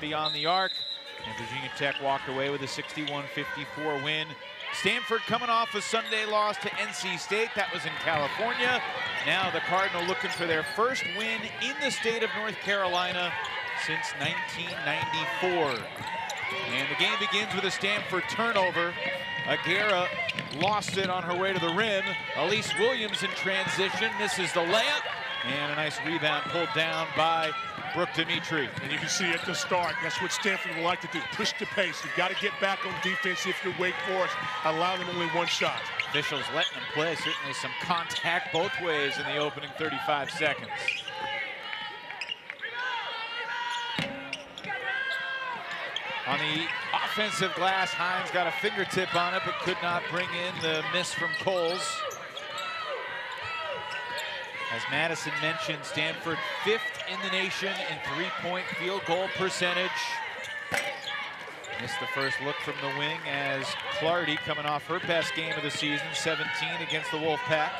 beyond the arc. And Virginia Tech walked away with a 61-54 win. Stanford coming off a Sunday loss to NC State. That was in California. Now the Cardinal looking for their first win in the state of North Carolina since 1994. And the game begins with a Stanford turnover. Agara lost it on her way to the rim. Elise Williams in transition misses the layup. And a nice rebound pulled down by Brooke Dimitri. And you can see at the start, that's what Stanford would like to do. Push the pace. You've got to get back on defense if you're Wake Forest. Allow them only one shot. Officials letting them play. Certainly some contact both ways in the opening 35 seconds. On the offensive glass, Hines got a fingertip on it, but could not bring in the miss from Coles. As Madison mentioned, Stanford 5th in the nation in three-point field goal percentage. Missed the first look from the wing as Clardy, coming off her best game of the season, 17 against the Wolfpack.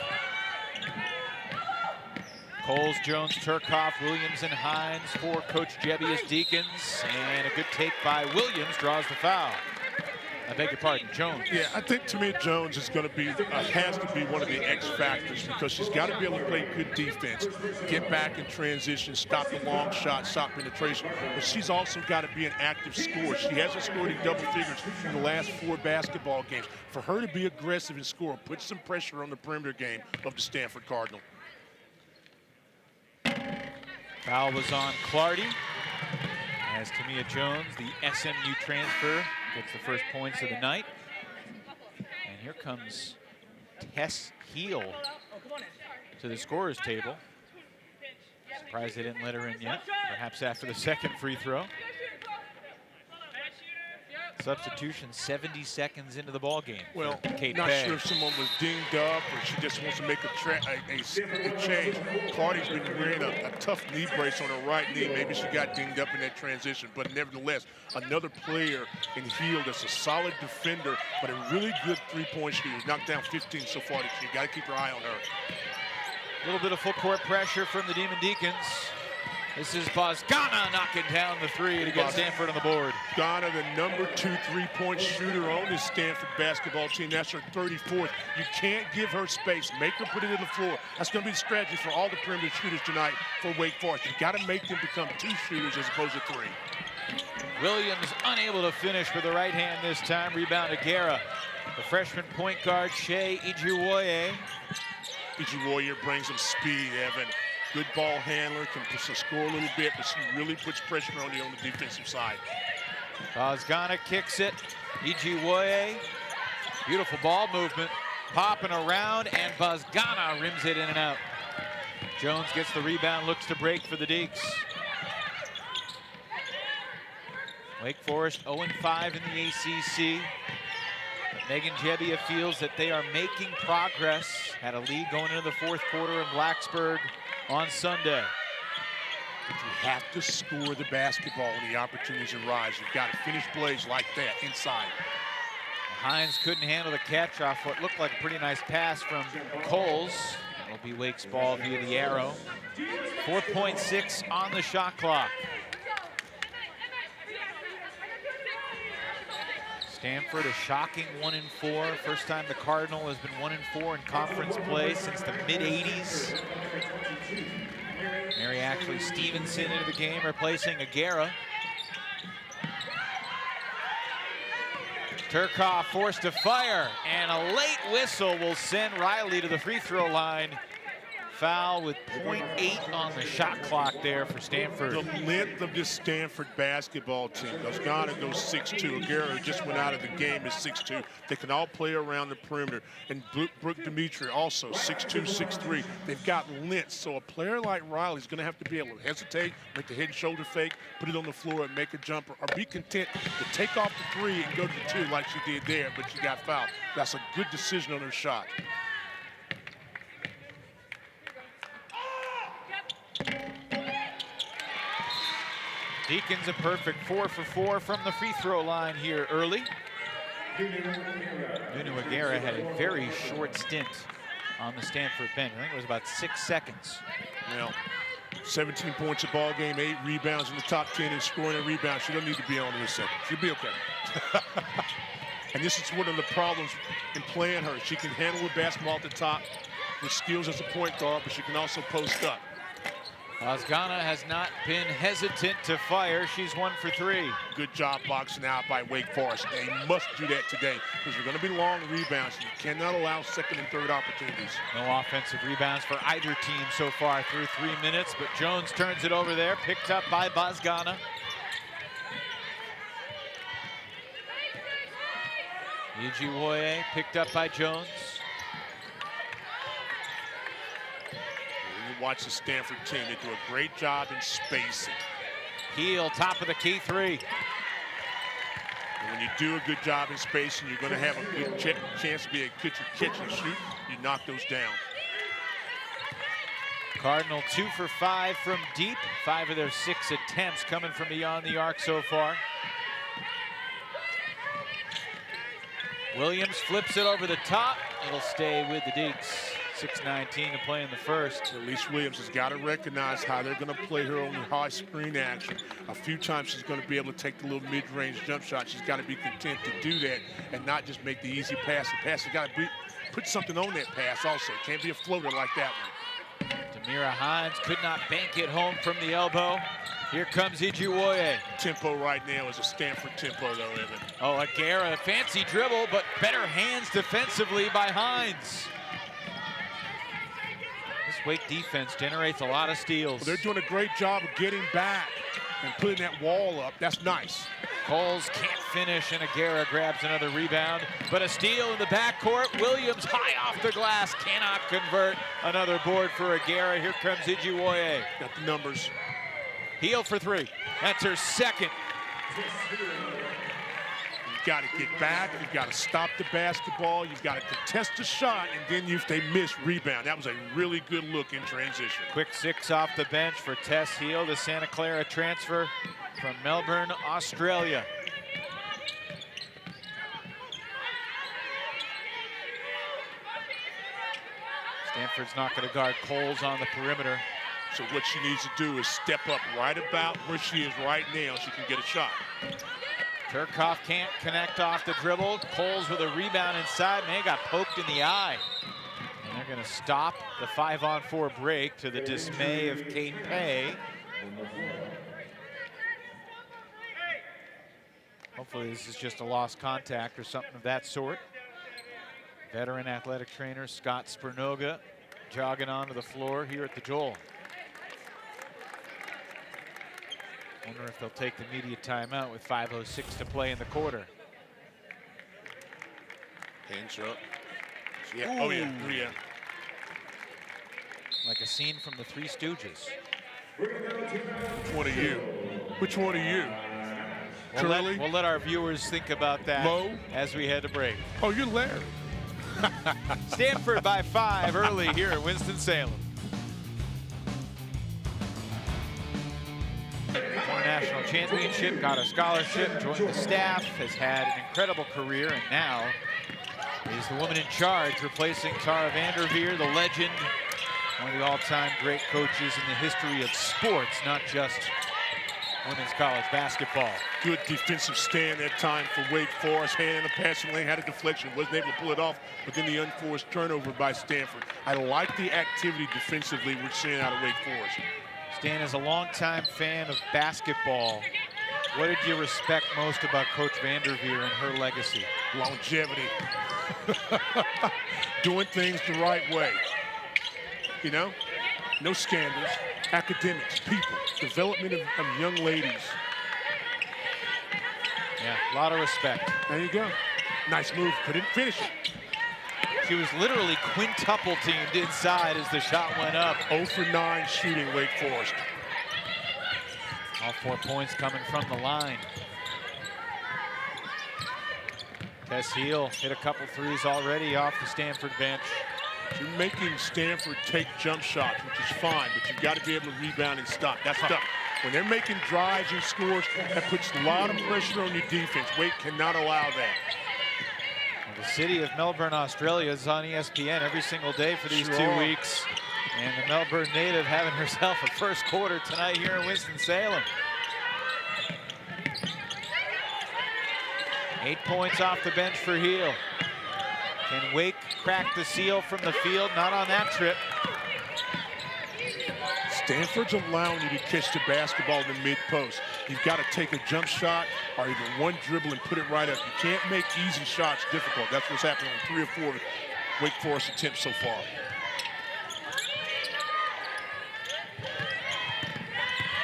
Coles, Jones, Turcoff, Williams, and Hines for Coach Jebius Deacons. And a good take by Williams draws the foul. I beg your pardon, Jones. Yeah, I think to me Jones is going to be, has to be one of the X factors because she's got to be able to play good defense, get back in transition, stop the long shot, stop penetration. But she's also got to be an active scorer. She hasn't scored in double figures in the last 4 basketball games. For her to be aggressive and score, put some pressure on the perimeter game of the Stanford Cardinal. Foul was on Clardy as Tamia Jones, the SMU transfer, gets the first points of the night. And here comes Tess Heel to the scorer's table. Surprised they didn't let her in yet, perhaps after the second free throw. Substitution 70 seconds into the ball game. Well, Kate not Bay. sure if someone was dinged up or she just wants to make a change. Clardy's been wearing a tough knee brace on her right knee. Maybe she got dinged up in that transition, but nevertheless, another player in Hill that's a solid defender, but a really good three-point shooter. Knocked down 15 so far this year. Got to keep your eye on her. A little bit of full court pressure from the Demon Deacons. This is Bozgana knocking down the three to get Stanford on the board. Bozgana, the number 2 three-point shooter on this Stanford basketball team. That's her 34th. You can't give her space. Make her put it in the floor. That's going to be the strategy for all the perimeter shooters tonight for Wake Forest. You've got to make them become 2 shooters as opposed to 3. Williams unable to finish with the right hand this time. Rebound Agara. The freshman point guard, Shea Ijiwoye. Ijiwoye brings some speed, Evan. Good ball handler, can score a little bit, but she really puts pressure on you on the defensive side. Bozgana kicks it. Ijiwoye, beautiful ball movement, popping around, and Bozgana rims it in and out. Jones gets the rebound, looks to break for the Deeks. Wake Forest 0-5 in the ACC. But Megan Jebbia feels that they are making progress. Had a lead going into the 4th quarter in Blacksburg on Sunday. But you have to score the basketball when the opportunities arise. You've got to finish plays like that inside. Hines couldn't handle the catch off what looked like a pretty nice pass from Coles. It'll be Wake's ball via the arrow. 4.6 on the shot clock. Stanford a shocking 1-4. First time the Cardinal has been 1-4 in conference play since the mid-80s. Mary Ashley Stevenson into the game, replacing Agara. Turcoff forced to fire, and a late whistle will send Riley to the free throw line. Foul with 0.8 on the shot clock there for Stanford. The length of this Stanford basketball team. Bozgana goes 6'2". Agara, who just went out of the game, is 6'2". They can all play around the perimeter. And Brooke Dimitri also 6'2", 6'3". They've got length, so a player like Riley's going to have to be able to hesitate, make the head and shoulder fake, put it on the floor and make a jumper, or be content to take off the 3 and go to the 2 like she did there, but she got fouled. That's a good decision on her shot. Deacons a perfect 4 for 4 from the free throw line here early. Nunu Agara had a very short stint on the Stanford bench. I think it was about 6 seconds. Well, 17 points a ball game, 8 rebounds in the top 10 and scoring and rebounds. She don't need to be on the second. She'll be okay. And this is one of the problems in playing her. She can handle the basketball at the top with skills as a point guard, but she can also post up. Agara has not been hesitant to fire. She's 1 for 3. Good job boxing out by Wake Forest. They must do that today because you're going to be long rebounds. You cannot allow second and third opportunities. No offensive rebounds for either team so far through 3 minutes, but Jones turns it over there, picked up by Agara. Ijiwoye picked up by Jones. You watch the Stanford team, they do a great job in spacing. Heel, top of the key 3. And when you do a good job in spacing, you're going to have a good chance to be a catch and shoot. You knock those down. Cardinal 2 for 5 from deep. 5 of their 6 attempts coming from beyond the arc so far. Williams flips it over the top. It'll stay with the Deeks. 6:19 to play in the first. Elise Williams has got to recognize how they're going to play her on the high screen action. A few times she's going to be able to take the little mid-range jump shot. She's got to be content to do that and not just make the easy pass. The pass has got to put something on that pass also. It can't be a floater like that one. Demira Hines could not bank it home from the elbow. Here comes Ijiwoye. Tempo right now is a Stanford tempo though, Evan. Oh, Agara, fancy dribble, but better hands defensively by Hines. This Wake defense generates a lot of steals. Well, they're doing a great job of getting back and putting that wall up. That's nice. Coles can't finish, and Agara grabs another rebound, but a steal in the backcourt. Williams high off the glass, cannot convert. Another board for Agara. Here comes Ijiwoye. Got the numbers. Heel for 3. That's her second. You've got to get back. You've got to stop the basketball. You've got to contest the shot, and then if they miss, rebound. That was a really good look in transition. Quick 6 off the bench for Tess Heel, the Santa Clara transfer from Melbourne, Australia. Stanford's not going to guard Coles on the perimeter. So what she needs to do is step up right about where she is right now. She can get a shot. Turcoff can't connect off the dribble. Coles with a rebound inside. Man, got poked in the eye. And they're going to stop the 5-on-4 break to the dismay of Kate Pay. Hopefully this is just a lost contact or something of that sort. Veteran athletic trainer Scott Spernoga jogging onto the floor here at the Joel. Wonder if they'll take the media timeout with 5:06 to play in the quarter. Hands up. Yeah. Oh, yeah. Yeah. Like a scene from the Three Stooges. Which one are you? Which one are you? We'll let our viewers think about that as we head to break. Oh, you're Larry. Stanford by 5 early here at Winston-Salem. Won a national championship, got a scholarship, joined the staff, has had an incredible career, and now is the woman in charge, replacing Tara Vanderveer, the legend, one of the all-time great coaches in the history of sports, not just women's college basketball. Good defensive stand that time for Wake Forest. Hand in the passing lane, had a deflection, wasn't able to pull it off, but then the unforced turnover by Stanford. I like the activity defensively we're seeing out of Wake Forest. Stan, as a longtime fan of basketball, what did you respect most about Coach Vanderveer and her legacy? Longevity. Doing things the right way. You know, no scandals, academics, people, development of young ladies. Yeah, a lot of respect. There you go. Nice move, couldn't finish it. She was literally quintuple teamed inside as the shot went up. 0 for 9 shooting Wake Forest. All 4 points coming from the line. Tess Heel hit a couple threes already off the Stanford bench. You're making Stanford take jump shots, which is fine, but you've got to be able to rebound and stop. That's tough. When they're making drives and scores, that puts a lot of pressure on your defense. Wake cannot allow that. The city of Melbourne, Australia is on ESPN every single day for these 2 weeks. And the Melbourne native having herself a first quarter tonight here in Winston-Salem. 8 points off the bench for Heel. Can Wake crack the seal from the field? Not on that trip. Stanford's allowing you to catch the basketball in the mid-post. You've got to take a jump shot or even one dribble and put it right up. You can't make easy shots difficult. That's what's happening on 3 or 4 Wake Forest attempts so far.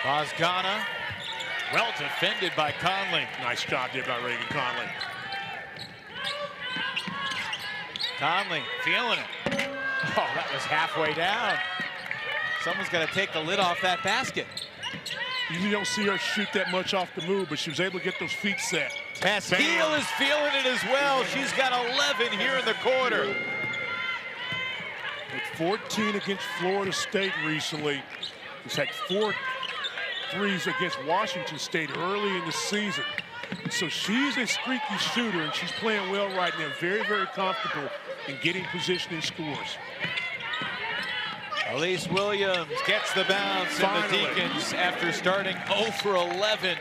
Bozgana, well defended by Conley. Nice job there by Raegyn Conley. Conley feeling it. Oh, that was halfway down. Someone's got to take the lid off that basket. You don't see her shoot that much off the move, but she was able to get those feet set. Tess Heel is feeling it as well. She's got 11 here in the quarter. With 14 against Florida State recently. He's had 4 threes against Washington State early in the season. So she's a streaky shooter, and she's playing well right now. Very, very comfortable in getting position and scores. Elise Williams gets the bounce, and the Deacons, after starting 0 for 11,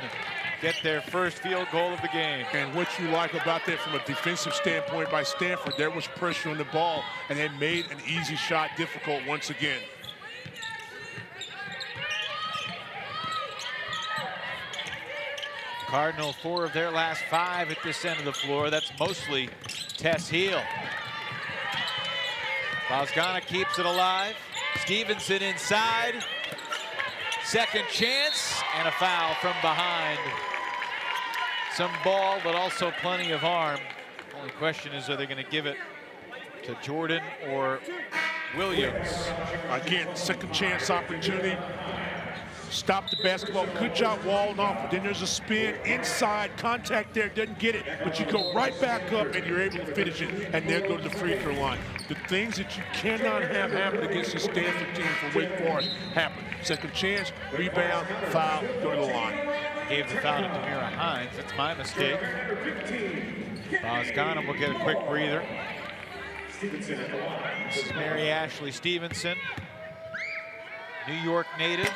get their first field goal of the game. And what you like about that from a defensive standpoint by Stanford, there was pressure on the ball, and they made an easy shot difficult once again. Cardinal 4 of their last 5 at this end of the floor. That's mostly Tess Heel. Bozgana keeps it alive. Stevenson inside. Second chance, and a foul from behind. Some ball, but also plenty of arm. Only question is, are they going to give it to Jordan or Williams? Again, second chance opportunity. Stop the basketball. Good job walling off, but then there's a spin inside. Contact there, doesn't get it, but you go right back up and you're able to finish it, and then go to the free throw line. The things that you cannot have happen against the Stanford team for Wake Forest happen. Second chance, rebound, foul, go to the line. Gave the foul to Demira Hines. That's my mistake. Bozgana will get a quick breather. This is Mary Ashley Stevenson, New York native.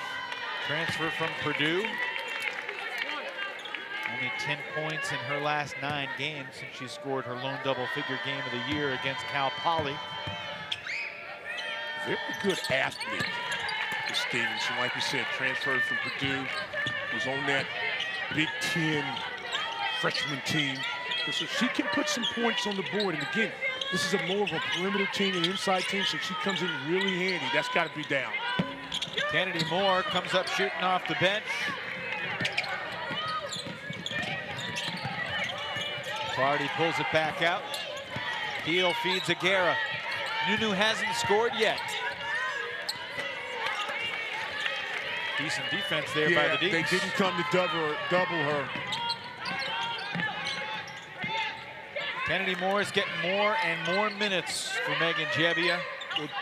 Transfer from Purdue. Only 10 points in her last 9 games since she scored her lone double-figure game of the year against Cal Poly. Very good athlete, Stevenson. Like you said, transferred from Purdue. Was on that Big Ten freshman team. So she can put some points on the board. And again, this is more of a perimeter team and inside team, so she comes in really handy. That's got to be down. Kennedy Moore comes up shooting off the bench. Clardy pulls it back out. Heel feeds Agara. Nunu hasn't scored yet. Decent defense there by the Deacons. They didn't come to double her. Kennedy Moore is getting more and more minutes for Megan Jebbia.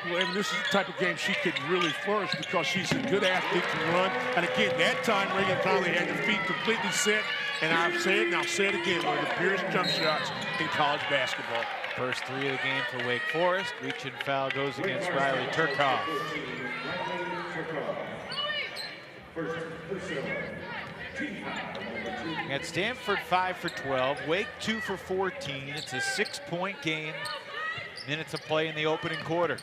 Well, this is the type of game she could really flourish because she's a good athlete to run. And again, that time Raegyn Conley had the feet completely set. And I've said it, and I'll say it again, one of the purest jump shots in college basketball. First 3 of the game for Wake Forest. Reach and foul goes against Riley Turkov. At Stanford 5 for 12, Wake 2 for 14. It's a 6-point game. Minutes of play in the opening quarter.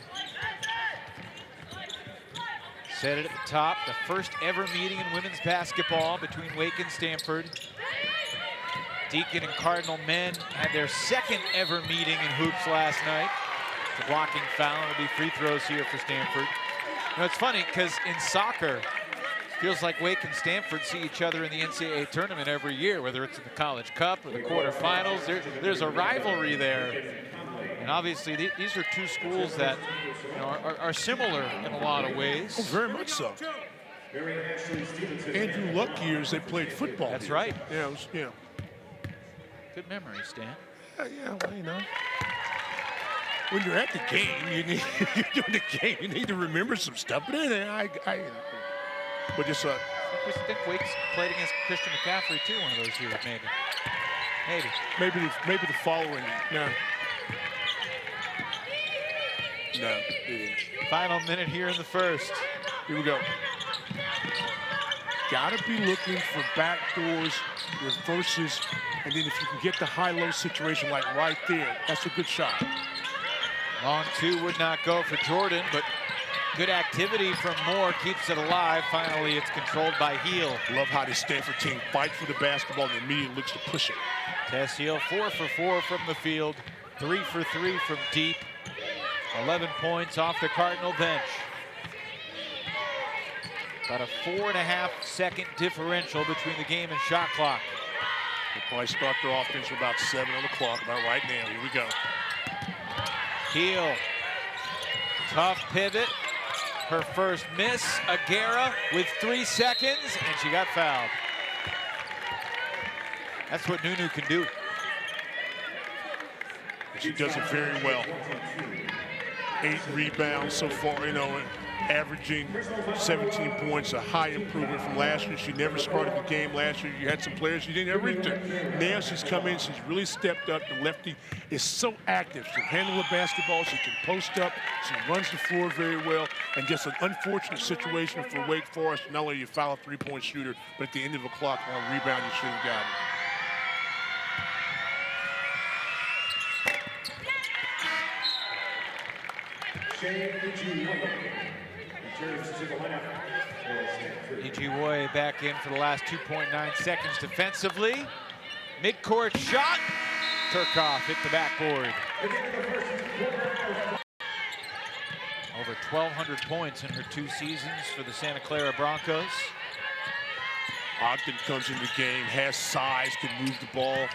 Said it at the top, the first ever meeting in women's basketball between Wake and Stanford. Deacon and Cardinal men had their second ever meeting in hoops last night. The blocking foul, it'll be free throws here for Stanford. You know, it's funny because in soccer, it feels like Wake and Stanford see each other in the NCAA tournament every year, whether it's in the College Cup or the quarterfinals. There's a rivalry there. And obviously, these are 2 schools that are similar in a lot of ways. Oh, very much so. Andrew Luck years, they played football. That's right. Yeah, it was, yeah. Good memory, Stan. Yeah, well, you know. When you're at the game, you're doing the game, you need to remember some stuff. But but just I think Wake's played against Christian McCaffrey too one of those years, maybe. Maybe the following. Yeah. No, they didn't. Final minute here in the first. Here we go. Gotta be looking for back doors, reverses, and then if you can get the high-low situation like right there, that's a good shot. Long two would not go for Jordan, but good activity from Moore keeps it alive. Finally, it's controlled by Heel. Love how the Stanford team fights for the basketball and immediately looks to push it. Tess Heel 4 for 4 from the field, 3 for 3 from deep. 11 points off the Cardinal bench. About a 4.5-second differential between the game and shot clock. They'll probably start their offense with about 7 on the clock, about right now. Here we go. Heel, tough pivot. Her first miss. Agara with 3 seconds, and she got fouled. That's what Nunu can do. She does it very well. 8 rebounds so far, you know, averaging 17 points, a high improvement from last year. She never started the game last year. You had some players you didn't ever reach to. Now she's come in, she's really stepped up. The lefty is so active. She can handle the basketball, she can post up, she runs the floor very well, and just an unfortunate situation for Wake Forest. Not only you foul a 3-point shooter, but at the end of the clock on a rebound, you should have gotten it. Ijiwoye back in for the last 2.9 seconds defensively. Mid-court shot. Turkoff hit the backboard. Over 1,200 points in her 2 seasons for the Santa Clara Broncos. Ogden comes in the game, has size, can move the ball.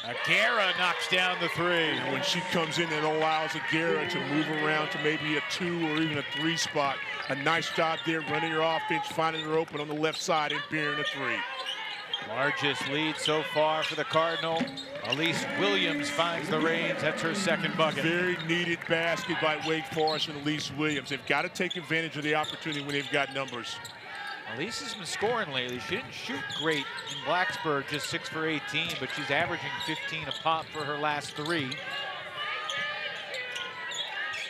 Agara knocks down the 3. And when she comes in, it allows Agara to move around to maybe a 2 or even a 3 spot. A nice job there, running her offense, finding her open on the left side and bearing a 3. Largest lead so far for the Cardinal. Elise Williams finds the reins. That's her second bucket. Very needed basket by Wake Forest and Elise Williams. They've got to take advantage of the opportunity when they've got numbers. Elise has been scoring lately. She didn't shoot great in Blacksburg, just 6 for 18, but she's averaging 15 a pop for her last 3.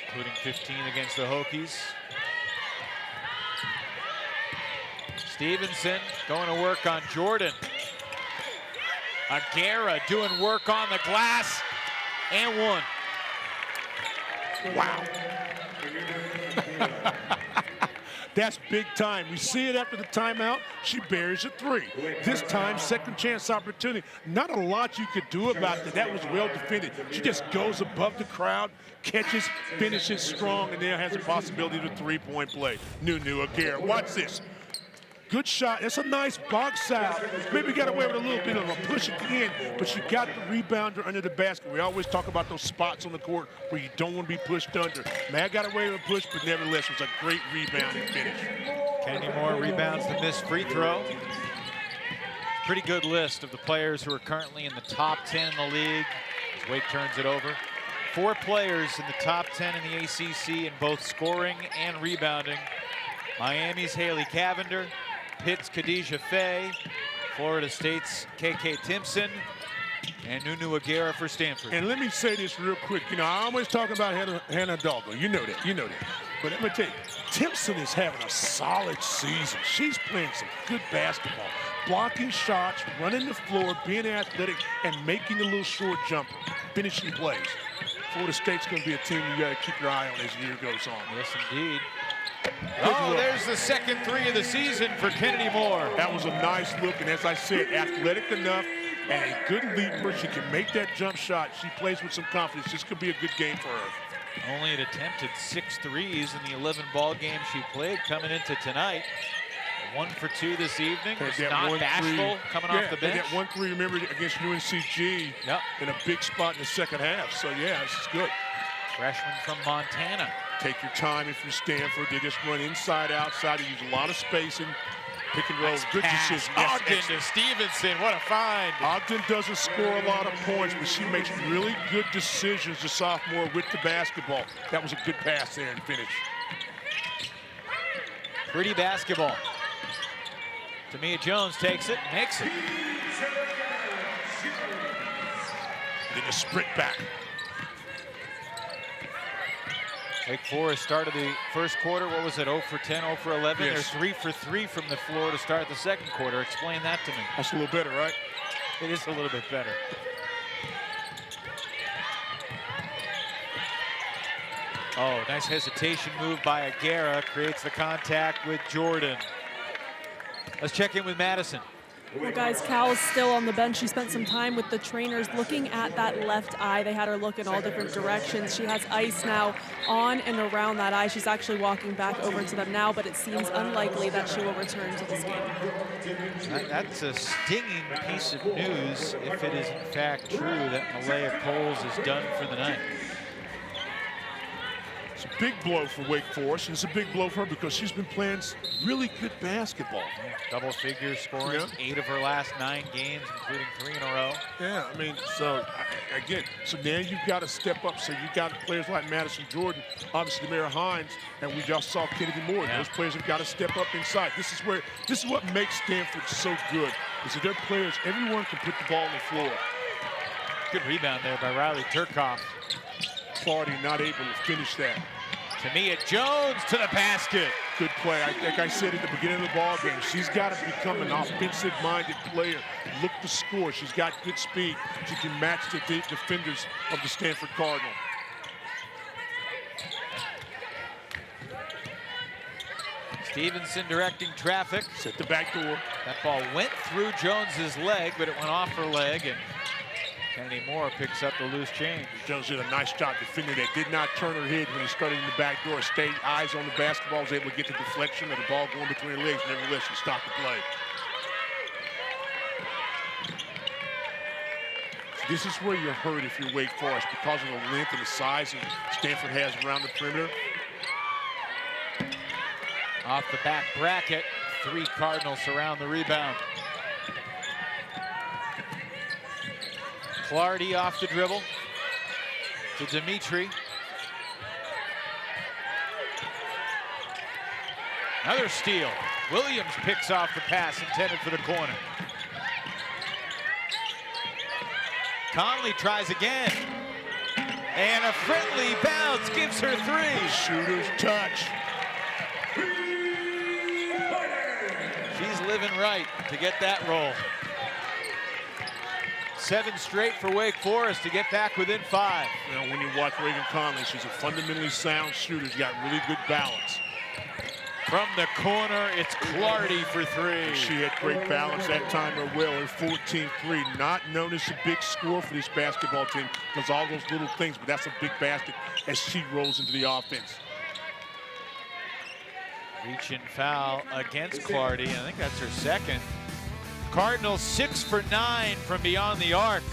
Including 15 against the Hokies. Stevenson going to work on Jordan. Agara doing work on the glass, and 1. Wow. That's big time. We see it after the timeout. She buries a 3. This time, second chance opportunity. Not a lot you could do about that. That was well defended. She just goes above the crowd, catches, finishes strong, and now has a possibility of a 3-point play. Nunu Agara. Watch this. Good shot. It's a nice box out. Maybe got away with a little bit of a push at the end, but she got the rebounder under the basket. We always talk about those spots on the court where you don't want to be pushed under. Mag got away with a push, but nevertheless, it was a great rebound and finish. Kenny Moore rebounds the missed free throw. Pretty good list of the players who are currently in the top 10 in the league as Wake turns it over. 4 players in the top 10 in the ACC in both scoring and rebounding. Miami's Haley Cavender, Pitt's Khadijah Faye, Florida State's KK Timpson, and Nunu Agara for Stanford. And let me say this real quick. You know, I always talk about Hannah Dalgo. You know that. But let me tell you, Timpson is having a solid season. She's playing some good basketball, blocking shots, running the floor, being athletic, and making a little short jumper, finishing plays. Florida State's going to be a team you got to keep your eye on as the year goes on. Yes, indeed. Oh, there's the second 3 of the season for Kennedy Moore. That was a nice look, and as I said, athletic enough and a good leaper. She can make that jump shot. She plays with some confidence. This could be a good game for her. Only had attempted 6 threes in the 11 ball games she played coming into tonight. 1 for 2 this evening. It's not bashful coming off the bench. That 1 3, remember, against UNCG in a big spot in the second half. So, yeah, this is good. Freshman from Montana. Take your time if you're Stanford. They just run inside, outside. They use a lot of spacing. Pick and roll. Nice good pass. decision. Ogden to Stevenson. What a find. Ogden doesn't score a lot of points, but she makes really good decisions, the sophomore, with the basketball. That was a good pass there and finish. Pretty basketball. Tamia Jones takes it, makes it. Then a sprint back. Wake Forest started the first quarter, what was it, 0 for 10, 0 for 11? Yes. They're 3 for 3 from the floor to start the second quarter. Explain that to me. That's a little better, right? It is a little bit better. Oh, nice hesitation move by Agara. Creates the contact with Jordan. Let's check in with Madison. Well, guys, Cal's still on the bench. She spent some time with the trainers looking at that left eye. They had her look in all different directions. She has ice now on and around that eye. She's actually walking back over to them now, but it seems unlikely that she will return to this game. That's a stinging piece of news if it is in fact true that Malaya Coles is done for the night. It's a big blow for Wake Forest, and it's a big blow for her because she's been playing really good basketball. Double figure scoring, 8 of her last 9 games, including 3 in a row. Yeah, I mean, so again, so now you've got to step up. So you've got players like Madison Jordan, obviously Demira Hines, and we just saw Kennedy Moore. Yeah. Those players have got to step up inside. This is what makes Stanford so good. Is that their players, everyone can put the ball on the floor. Good rebound there by Riley Turcoff. Clardy not able to finish that. Tamia Jones to the basket. Good play. Like I said at the beginning of the ball game, she's got to become an offensive-minded player. Look to score. She's got good speed. She can match the defenders of the Stanford Cardinal. Stevenson directing traffic. Set the back door. That ball went through Jones's leg, but it went off her leg, and Kennedy Moore picks up the loose change. Jones did a nice job defending that. Did not turn her head when he started in the back door. Stayed eyes on the basketball. Was able to get the deflection of the ball going between her legs. Nevertheless, she stopped the play. This is where you're hurt if you're Wake Forest because of the length and the size that Stanford has around the perimeter. Off the back bracket, 3 Cardinals surround the rebound. Clardy off the dribble to Dimitri. Another steal. Williams picks off the pass intended for the corner. Conley tries again. And a friendly bounce gives her 3. Shooter's touch. She's living right to get that roll. 7 straight for Wake Forest to get back within 5. You know, when you watch Raegyn Conley, she's a fundamentally sound shooter. She's got really good balance. From the corner, it's Clardy for 3. She had great balance that time as well. Her 14-3, not known as a big score for this basketball team because all those little things, but that's a big basket as she rolls into the offense. Reach and foul against Clardy. I think that's her second. Cardinals 6 for 9 from beyond the arc.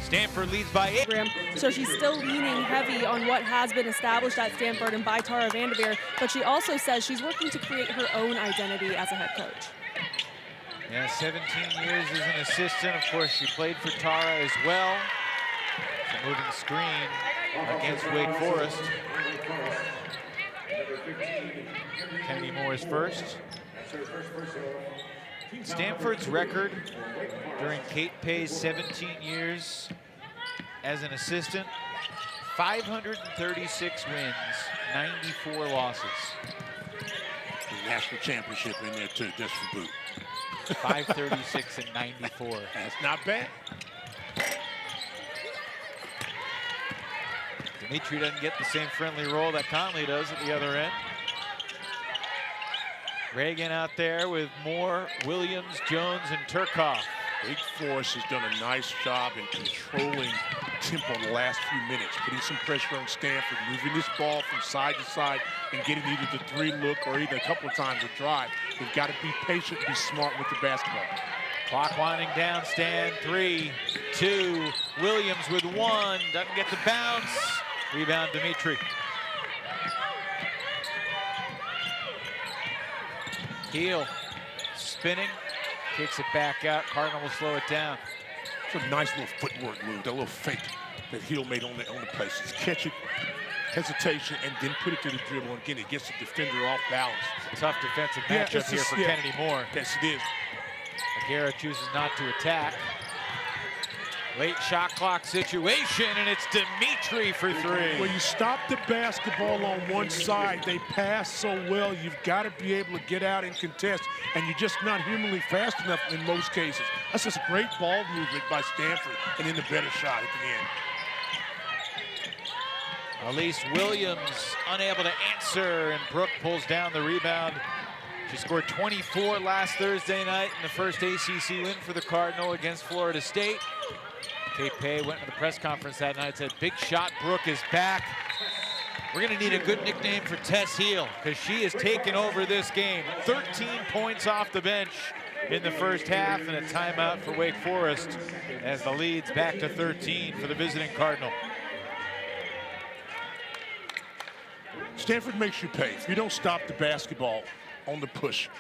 Stanford leads by 8. So she's still leaning heavy on what has been established at Stanford and by Tara Vanderveer, but she also says she's working to create her own identity as a head coach. Yeah, 17 years as an assistant. Of course, she played for Tara as well. It's a moving screen against Wake Forest. Kennedy Moore is first. Stanford's record during Kate Pay's 17 years as an assistant, 536 wins, 94 losses. The national championship in there too, just for boot. 536 and 94. That's not bad. Dimitri doesn't get the same friendly roll that Conley does at the other end. Raegyn out there with Moore, Williams, Jones, and Turcoff. Wake Forest has done a nice job in controlling tempo in the last few minutes, putting some pressure on Stanford, moving this ball from side to side and getting either the 3 look or either a couple of times a drive. They've got to be patient and be smart with the basketball. Clock winding down, Stan, 3, 2, Williams with 1, doesn't get the bounce. Rebound, Dimitri. Heel, spinning, kicks it back out. Cardinal will slow it down. It's a nice little footwork move, that little fake that Heel made on the play. Just catch it, hesitation, and then put it to the dribble. And again, it gets the defender off balance. Tough defensive matchup here for Kennedy Moore. Yes, it is. Agara chooses not to attack. Late shot clock situation, and it's Dimitri for three. When you stop the basketball on one side, they pass so well, you've got to be able to get out and contest, and you're just not humanly fast enough in most cases. That's just a great ball movement by Stanford, and then the better shot at the end. Elise Williams unable to answer, and Brooke pulls down the rebound. She scored 24 last Thursday night in the first ACC win for the Cardinal against Florida State. Kate Pay went to the press conference that night and said, big shot, Brooke is back. We're gonna need a good nickname for Tess Heel, because she has taken over this game. 13 points off the bench in the first half, and a timeout for Wake Forest as the lead's back to 13 for the visiting Cardinal. Stanford makes you pay. If you don't stop the basketball on the push,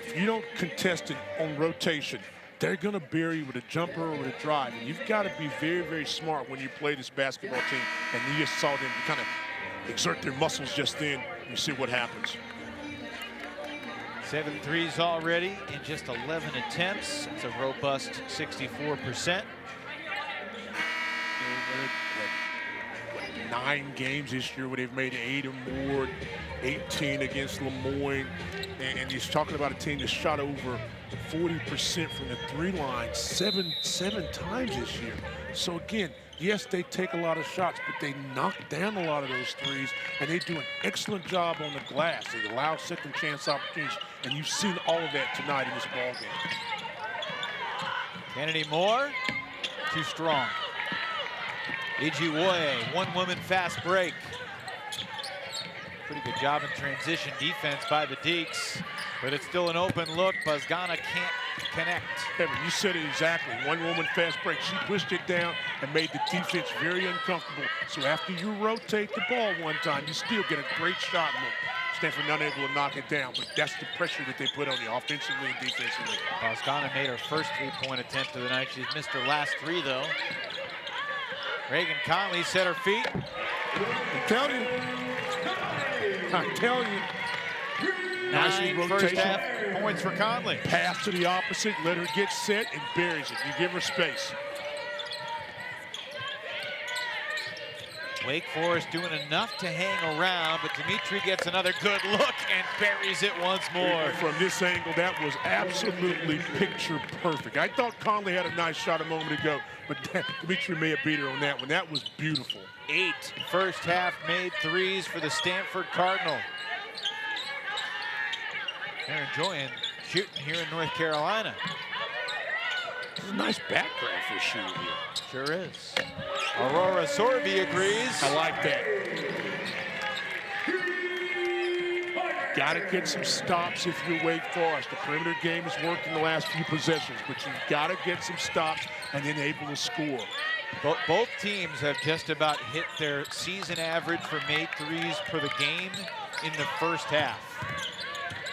if you don't contest it on rotation, they're going to bury you with a jumper or with a drive. And you've got to be very, very smart when you play this basketball team. And you just saw them kind of exert their muscles just then. You see what happens. 7 threes already in just 11 attempts. It's a robust 64%. 9 games this year where they've made 8 or more, 18 against Lemoyne. And he's talking about a team that shot over 40% from the 3 line seven times this year. So again, yes, they take a lot of shots, but they knock down a lot of those threes, and they do an excellent job on the glass. They allow second chance opportunities, and you've seen all of that tonight in this ball game. Kennedy Moore, too strong. Ijiwoye, one-woman fast break. Pretty good job in transition defense by the Deeks, but it's still an open look. Buzgana can't connect. Kevin, you said it exactly. One-woman fast break. She pushed it down and made the defense very uncomfortable. So after you rotate the ball one time, you still get a great shot look. Stanford not able to knock it down, but that's the pressure that they put on you offensively and defensively. Buzgana made her first three-point attempt of the night. She's missed her last 3, though. Raegyn Conley set her feet. I tell you. 9 first half points for Conley. Pass to the opposite, let her get set, and buries it. You give her space. Wake Forest doing enough to hang around, but Dimitri gets another good look and buries it once more. From this angle, that was absolutely picture perfect. I thought Conley had a nice shot a moment ago, but Dimitri may have beat her on that one. That was beautiful. 8 first half made threes for the Stanford Cardinal. They're enjoying shooting here in North Carolina. It's a nice background for a shooter here. Sure is. Aurora Sorby agrees. I like that. Got to get some stops if you're Wake Forest. The perimeter game has worked in the last few possessions, but you've got to get some stops and then able to score. Both teams have just about hit their season average for made threes per the game in the first half.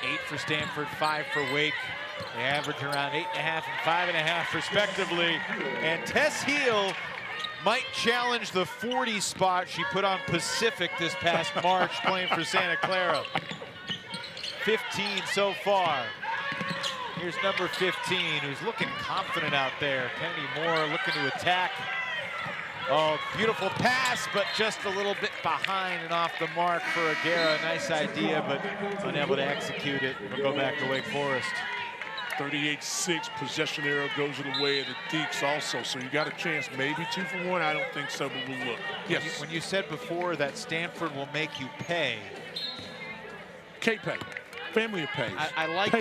8 for Stanford, 5 for Wake. They average around 8.5 and 5.5 respectively. And Tess Heel might challenge the 40 spot she put on Pacific this past March playing for Santa Clara. 15 so far. Here's number 15, who's looking confident out there. Kennedy Moore looking to attack. Oh, beautiful pass, but just a little bit behind and off the mark for Agara. Nice idea, but unable to execute it. It'll go back to Wake Forest. 38-6, possession arrow goes to the way of the Deeks also, so you got a chance, maybe 2 for 1. I don't think so, but we'll look. Yes. When you said before that Stanford will make you pay. K-Pay, family of pays. I like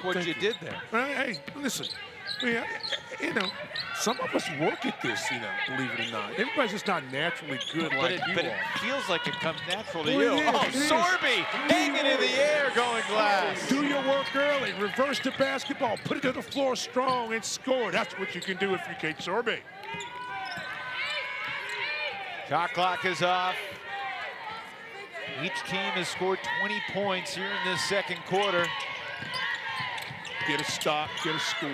what you did there. Hey, listen, you know, some of us work at this, you know, believe it or not. Everybody's just not naturally good like you but are. it feels like it comes natural to Well, you. Sorby hanging in the air, going glass. Do your work early, reverse the basketball, put it to the floor strong and score. That's what you can do if you're Kate Sorby. Shot clock is off. Each team has scored 20 points here in this second quarter. Get a stop, get a score.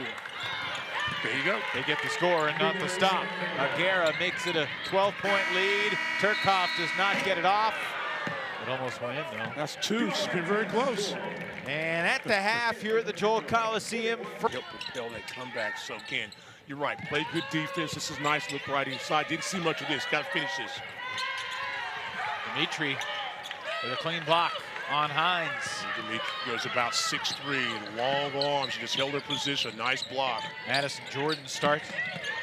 There you go. They get the score and not the stop. Agara makes it a 12-point lead. Turkov does not get it off. It almost went in, though. That's 2. She's been very close. And at the half here at the Joel Coliseum. Help propel that comeback. So, again, you're right. Play good defense. This is nice. Look right inside. Didn't see much of this. Got to finish this. Dimitri with a clean block on Hines. Dimitri goes about 6'3", long arms. She just held her position. Nice block. Madison Jordan starts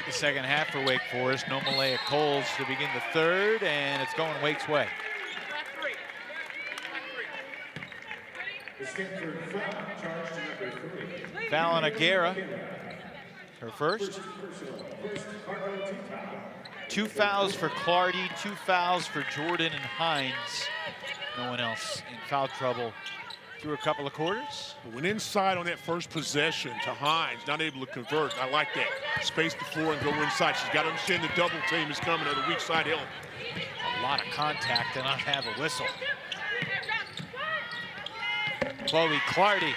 the second half for Wake Forest. No Malaya Coles to begin the third, and it's going Wake's way. Foul on Agara, her first. 2 fouls for Clardy, 2 fouls for Jordan and Hines. No one else in foul trouble through a couple of quarters. Went inside on that first possession to Hines, not able to convert. I like that. Space the floor and go inside. She's got to understand the double team is coming on the weak side help. A lot of contact and not have a whistle. Chloe Clardy.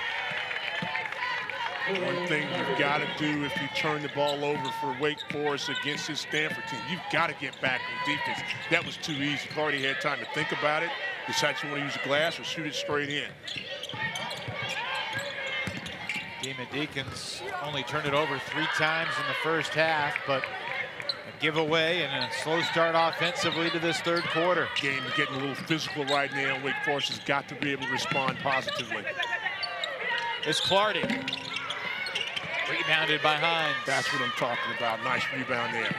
One thing you've got to do if you turn the ball over for Wake Forest against this Stanford team, you've got to get back on defense. That was too easy. Clardy had time to think about it, decide you want to use a glass or shoot it straight in. Demon Deacons only turned it over 3 times in the first half, but a giveaway and a slow start offensively to this third quarter. Game is getting a little physical right now. Wake Forest has got to be able to respond positively. It's Clardy. Rebounded by Hines. That's what I'm talking about. Nice rebound there.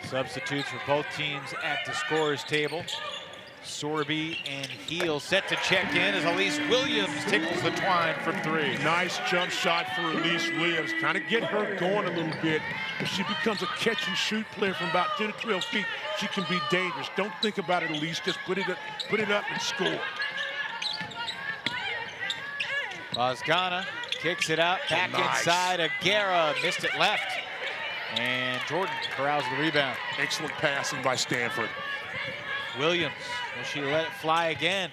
Substitutes for both teams at the scorer's table. Sorby and Heel set to check in as Elise Williams tickles the twine from 3. Nice jump shot for Elise Williams. Trying to get her going a little bit. If she becomes a catch and shoot player from about 10 to 12 feet, she can be dangerous. Don't think about it, Elise. Just put it up and score. Bozgana kicks it out, back inside. Agara missed it left. And Jordan corrals the rebound. Excellent passing by Stanford. Williams, will she let it fly again?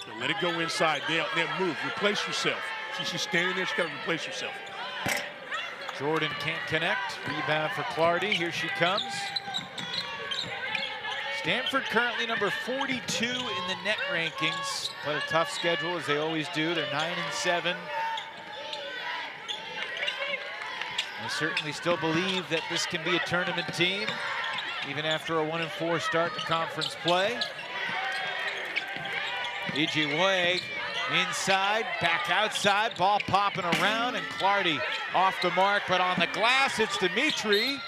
Now let it go inside. Now move, replace yourself. She's standing there, she's got to replace herself. Jordan can't connect. Rebound for Clardy. Here she comes. Stanford currently number 42 in the net rankings, but a tough schedule as they always do. They're 9-7. I certainly still believe that this can be a tournament team, even after a 1-4 start to conference play. Ijiwoye inside, back outside, ball popping around, and Clardy off the mark, but on the glass, it's Dimitri.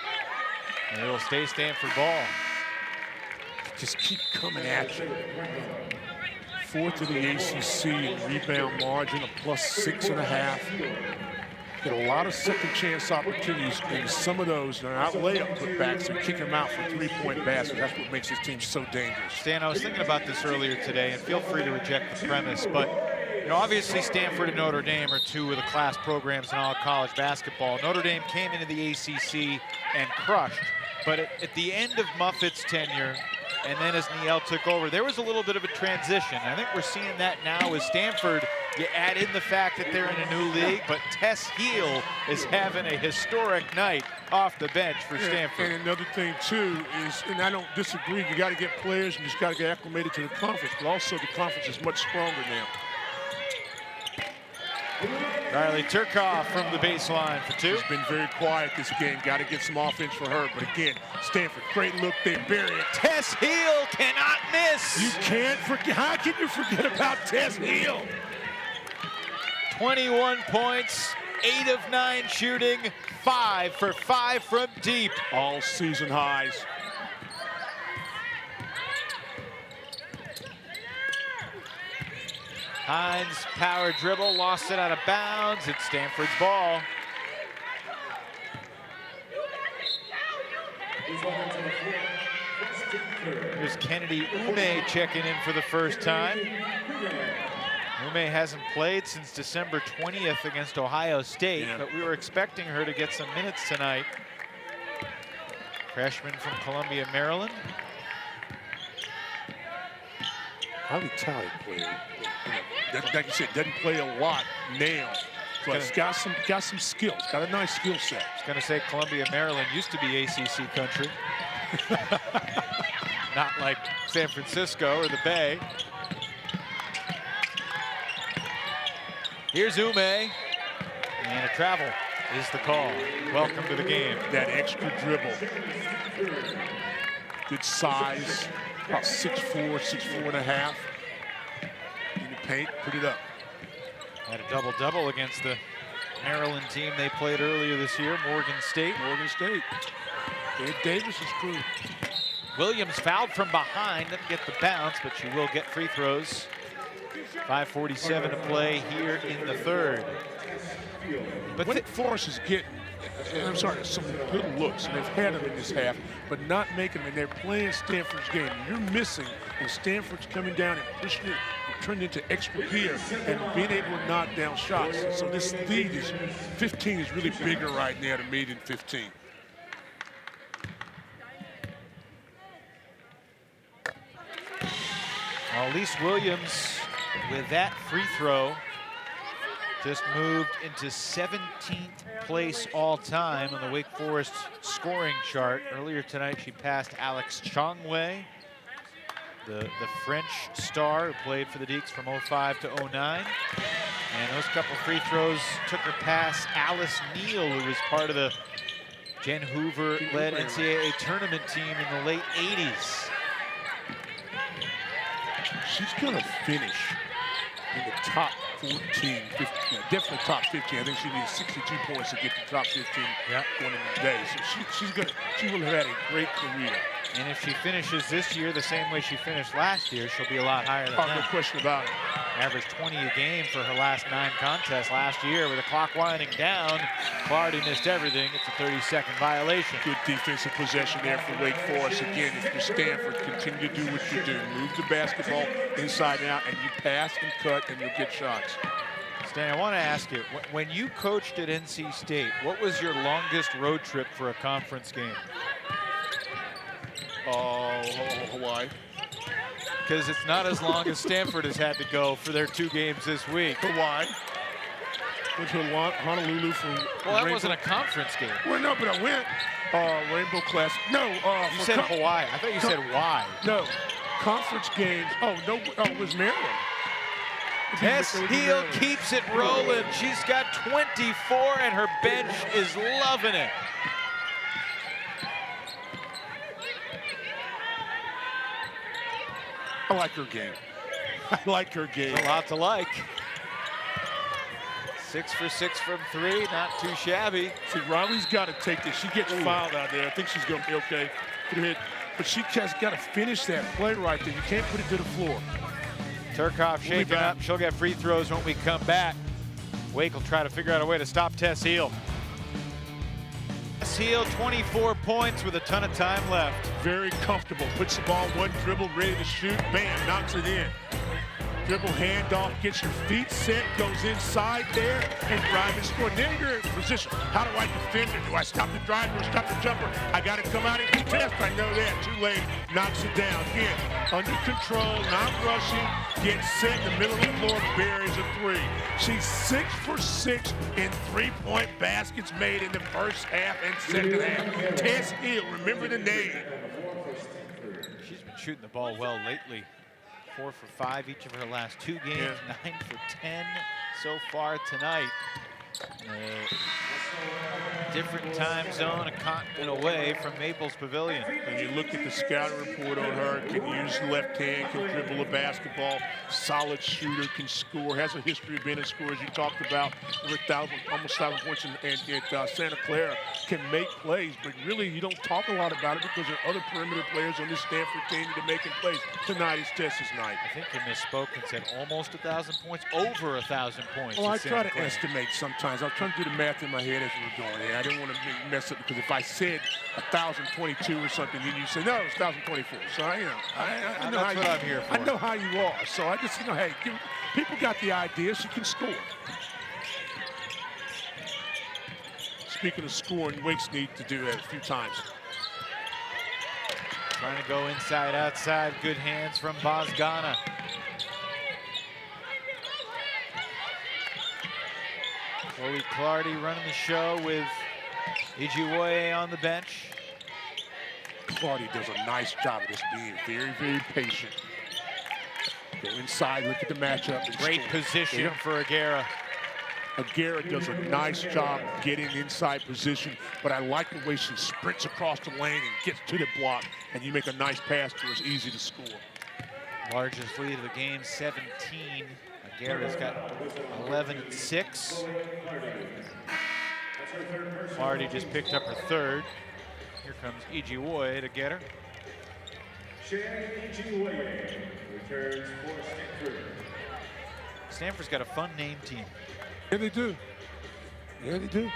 And it'll stay Stanford ball. Just keep coming at you. 4th in the ACC in rebound margin, a +6.5. Get a lot of second chance opportunities, and some of those are not layup putbacks and kick them out for 3-point baskets. That's what makes this team so dangerous. Stan, I was thinking about this earlier today, and feel free to reject the premise, but you know, obviously Stanford and Notre Dame are 2 of the class programs in all college basketball. Notre Dame came into the ACC and crushed, but at the end of Muffet's tenure, and then as Niel took over, there was a little bit of a transition. I think we're seeing that now with Stanford. You add in the fact that they're in a new league, but Tess Heel is having a historic night off the bench for Stanford. And another thing, too, is, and I don't disagree, you got to get players and you just got to get acclimated to the conference, but also the conference is much stronger now. Riley Turcoff from the baseline for 2. She's been very quiet this game. Got to get some offense for her. But again, Stanford, great look there. Bury it. Tess Heel cannot miss. You can't forget. How can you forget about Tess Heel? 21 points, 8 of 9 shooting, 5 for 5 from deep. All season highs. Hines power dribble, lost it out of bounds. It's Stanford's ball. Here's Kennedy Ume checking in for the first time. Ume hasn't played since December 20th against Ohio State, but we were expecting her to get some minutes tonight. Freshman from Columbia, Maryland. Highly talented player. Like you said, doesn't play a lot now, but it's got some skills. Got a nice skill set. I was going to say Columbia, Maryland used to be ACC country. not like San Francisco or the Bay. Here's Ume, and a travel is the call. Welcome to the game. That extra dribble. Good size, about 6'4", 6'4.5". In the paint, put it up. Had a double-double against the Maryland team they played earlier this year, Morgan State. Morgan State. Ed Davis's crew. Williams fouled from behind, didn't get the bounce, but she will get free throws. 5:47 to play here in the third. But Wake Forest is getting, I'm sorry, some good looks, and they've had them in this half, but not making them, and they're playing Stanford's game. You're missing, and Stanford's coming down and pushing it, turned into extra gear, and being able to knock down shots. So this lead is, 15 is really bigger right now to me than 15. Well, Elise Williams, with that free throw, just moved into 17th place all time on the Wake Forest scoring chart. Earlier tonight, she passed Alex Chongwei, the French star who played for the Deacs from 05 to 09. And those couple free throws took her past Alice Neal, who was part of the Jen Hoover-led NCAA tournament team in the late 80s. She's gonna finish in the top 14, 15, definitely top 15. I think she needs 62 points to get to top 15 going into the day. So she will have had a great career. And if she finishes this year the same way she finished last year, she'll be a lot higher than that. No question about it. Averaged 20 a game for her last 9 contests last year. With the clock winding down, Clardy missed everything. It's a 30-second violation. Good defensive possession there for Wake Forest. Again, if you're Stanford, continue to do what you do. Move the basketball inside and out, and you pass and cut, and you'll get shots. Stan, I want to ask you, when you coached at NC State, what was your longest road trip for a conference game? Hawaii. Because it's not as long as Stanford has had to go for their 2 games this week. Hawaii. Went to Honolulu for Well, that wasn't a conference game. Well, no, but I went. Rainbow Classic. No. You said Hawaii. I thought you said why. No. Conference games. Oh, no. Oh, it was Maryland. Tess Heel keeps it rolling. She's got 24, and her bench is loving it. I like her game. I like her game. There's a lot to like. 6 for 6 from 3, not too shabby. See, Riley's got to take this. She gets fouled out there. I think she's going to be okay. But she just got to finish that play right there. You can't put it to the floor. Turcoff shaking up. She'll get free throws when we come back. Wake will try to figure out a way to stop Tess Heel. Tess Heel, 24 points with a ton of time left. Very comfortable. Puts the ball one dribble, ready to shoot. Bam, knocks it in. Dribble, handoff, gets your feet set, goes inside there, and drive and score. Then you're in position. How do I defend it? Do I stop the drive or stop the jumper? I got to come out and contest. I know that. Too late. Knocks it down. Again, under control, not rushing. Gets set in the middle of the floor, buries a 3. She's 6 for 6 in 3-point baskets made in the first half and second half. Tess Hill, remember the name. She's been shooting the ball well lately. 4 for 5 each of her last 2 games, 9 for 10 so far tonight. Different time zone, a continent away from Maples Pavilion. And you look at the scouting report on her, can use the left hand, can dribble a basketball, solid shooter, can score, has a history of being a scorer, as you talked about, over almost 1,000 points at Santa Clara, can make plays, but really you don't talk a lot about it because there are other perimeter players on this Stanford team that are making plays. Tonight is Tess's night. I think you misspoke and said almost 1,000 points, over 1,000 points. Well, I try to estimate sometimes. I'm trying to do the math in my head as we were going here. I didn't want to mess up because if I said 1,022 or something, then you say, no, it's 1,024. So, I know that's what I'm here for. I know how you are. So I just, hey, people got the idea. She can score. Speaking of scoring, Wake's need to do that a few times. Trying to go inside, outside. Good hands from Bozgana. Chloe Clardy running the show with Ijiwoye on the bench. Clardy does a nice job of just being very, very patient. Go inside, look at the matchup. Great position for Agara. Agara does a nice job getting inside position, but I like the way she sprints across the lane and gets to the block, and you make a nice pass to her. It's easy to score. Largest lead of the game, 17. Agara's got 11 and 6. Clardy just picked up her third. Here comes Ijiwoye to get her. Returns for Stanford. Stanford's got a fun name team. Yeah, they do. Yeah, they do.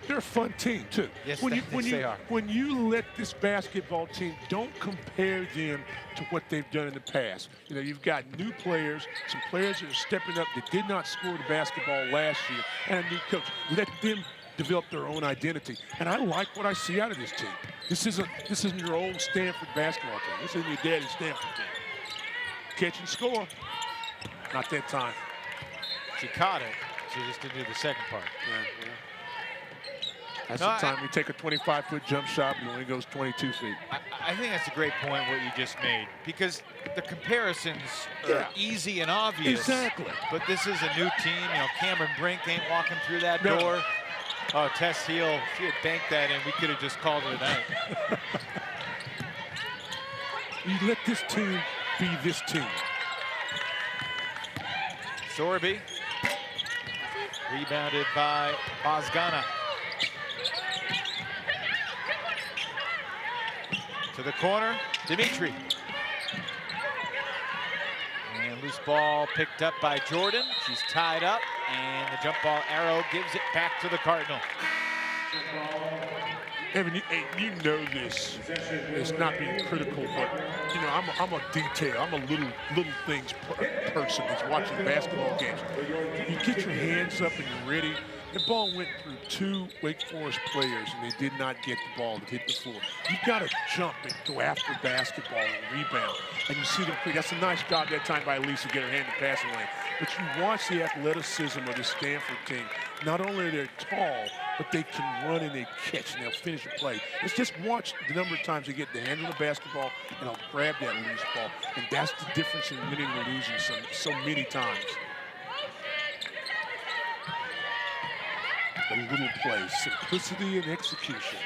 They're a fun team, too. Yes, they are. When you let this basketball team, don't compare them to what they've done in the past. You know, you've got new players, some players that are stepping up that did not score the basketball last year, and a new coach. Let them develop their own identity. And I like what I see out of this team. This isn't your old Stanford basketball team. This isn't your daddy's Stanford team. Catch and score. Not that time. She caught it. She just didn't do the second part. Yeah. That's the time you take a 25-foot jump shot and it only goes 22 feet. I think that's a great point what you just made, because the comparisons are easy and obvious. Exactly. But this is a new team. You know, Cameron Brink ain't walking through that door. Oh, Tess Heel, she had banked that in. We could have just called it a night. You let this team be this team. Sorby. Rebounded by Bozgana. To the corner, Dimitri. And loose ball picked up by Jordan. She's tied up, and the jump ball arrow gives it back to the Cardinal. Evan, you know this. It's not being critical, but you know I'm a detail. I'm a little things person that's watching basketball games. You get your hands up and you're ready. The ball went through two Wake Forest players, and they did not get the ball to hit the floor. You've got to jump and go after basketball and rebound. And you see them quick. That's a nice job that time by Elise to get her hand in the passing lane. But you watch the athleticism of the Stanford team. Not only are they tall, but they can run and they catch and they'll finish a play. Let's just watch the number of times they get the handle of the basketball and they'll grab that loose ball. And that's the difference in winning and losing so many times. A little play, simplicity and execution.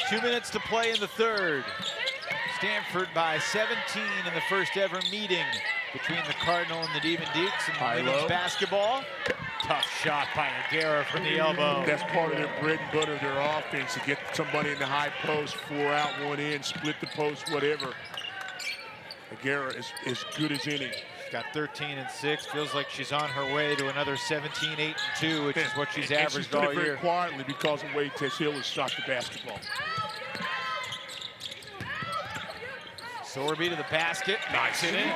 2 minutes to play in the third. Stanford by 17 in the first ever meeting between the Cardinal and the Demon Deacons in women's basketball. Tough shot by Agara from the elbow. That's part of their bread and butter, their offense, to get somebody in the high post, 4 out, 1 in, split the post, whatever. Agara is as good as any. Got 13 and 6. Feels like she's on her way to another 17, 8 and 2, which is what she's averaged all year. She's done it very quietly because of the way Tess Hill has shot the basketball. Sorby to the basket. Knocks it in.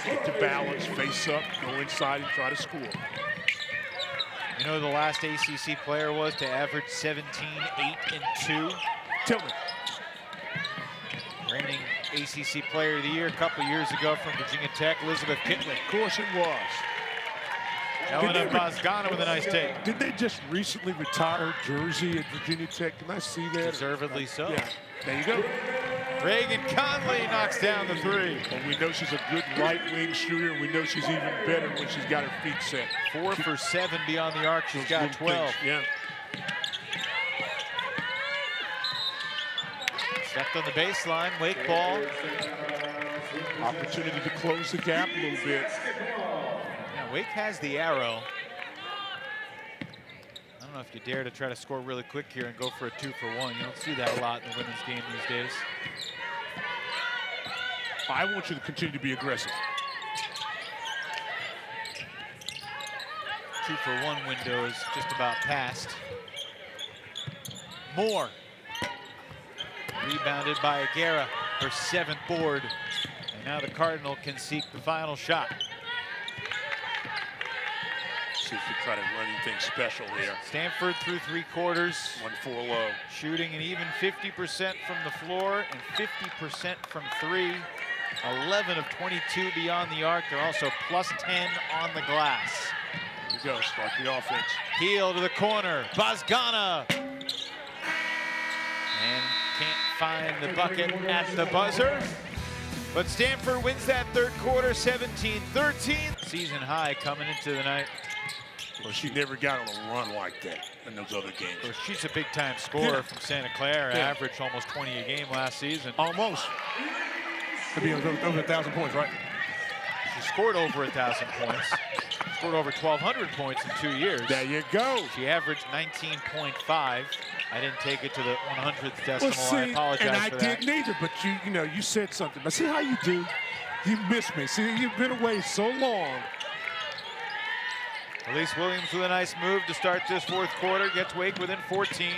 Get the balance, face up, go inside and try to score. You know who the last ACC player was to average 17, 8 and 2? Tell me. Reigning ACC Player of the Year a couple years ago from Virginia Tech, Elizabeth Kitley. Of course it was. Elena Bozgana with a nice take. Did they just recently retire her jersey at Virginia Tech? Can I see that? Deservedly so. Yeah, there you go. Raegyn Conley knocks down the three. And we know she's a good right wing shooter. We know she's even better when she's got her feet set. 4 for 7 beyond the arc. She's got 12. Yeah. Stepped on the baseline, Wake ball. Opportunity to close the gap a little bit. Yeah, Wake has the arrow. I don't know if you dare to try to score really quick here and go for a 2 for 1. You don't see that a lot in the women's game these days. I want you to continue to be aggressive. 2 for 1 window is just about past. Moore. Rebounded by Agara, her 7th board. And now the Cardinal can seek the final shot. See if we try to run anything special here. Stanford through 3 quarters. 1-4 low. Shooting an even 50% from the floor and 50% from 3. 11 of 22 beyond the arc. They're also +10 on the glass. you go. Start the offense. Heel to the corner. Bozgana. And can't find the bucket at the buzzer. But Stanford wins that third quarter, 17-13. Season high coming into the night. Well, she never got on a run like that in those other games. Well, she's a big-time scorer from Santa Clara. Averaged almost 20 a game last season. Almost. Could be over 1,000 points, right? She scored over 1,000 points. Scored over 1,200 points in 2 years. There you go. She averaged 19.5. I didn't take it to the 100th decimal. Well, see, I apologize and I for that. didn't either, but you said something. But see how you do? You missed me. See, you've been away so long. Elise Williams with a nice move to start this fourth quarter. Gets Wake within 14.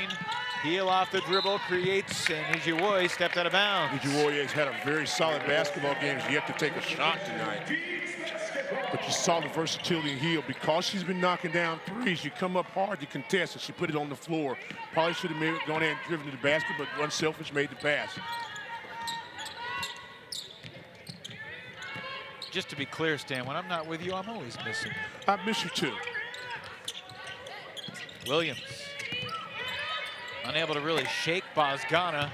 Heel off the dribble, creates, and Ijiwoye stepped out of bounds. Ijiwoye has had a very solid basketball game. She have to take a shot tonight. But you saw the versatility in Heel. Because she's been knocking down threes, you come up hard to contest, and she put it on the floor. Probably should have gone in and driven to the basket, but unselfish, made the pass. Just to be clear, Stan, when I'm not with you, I'm always missing. I miss you too. Williams. Unable to really shake Bozgana.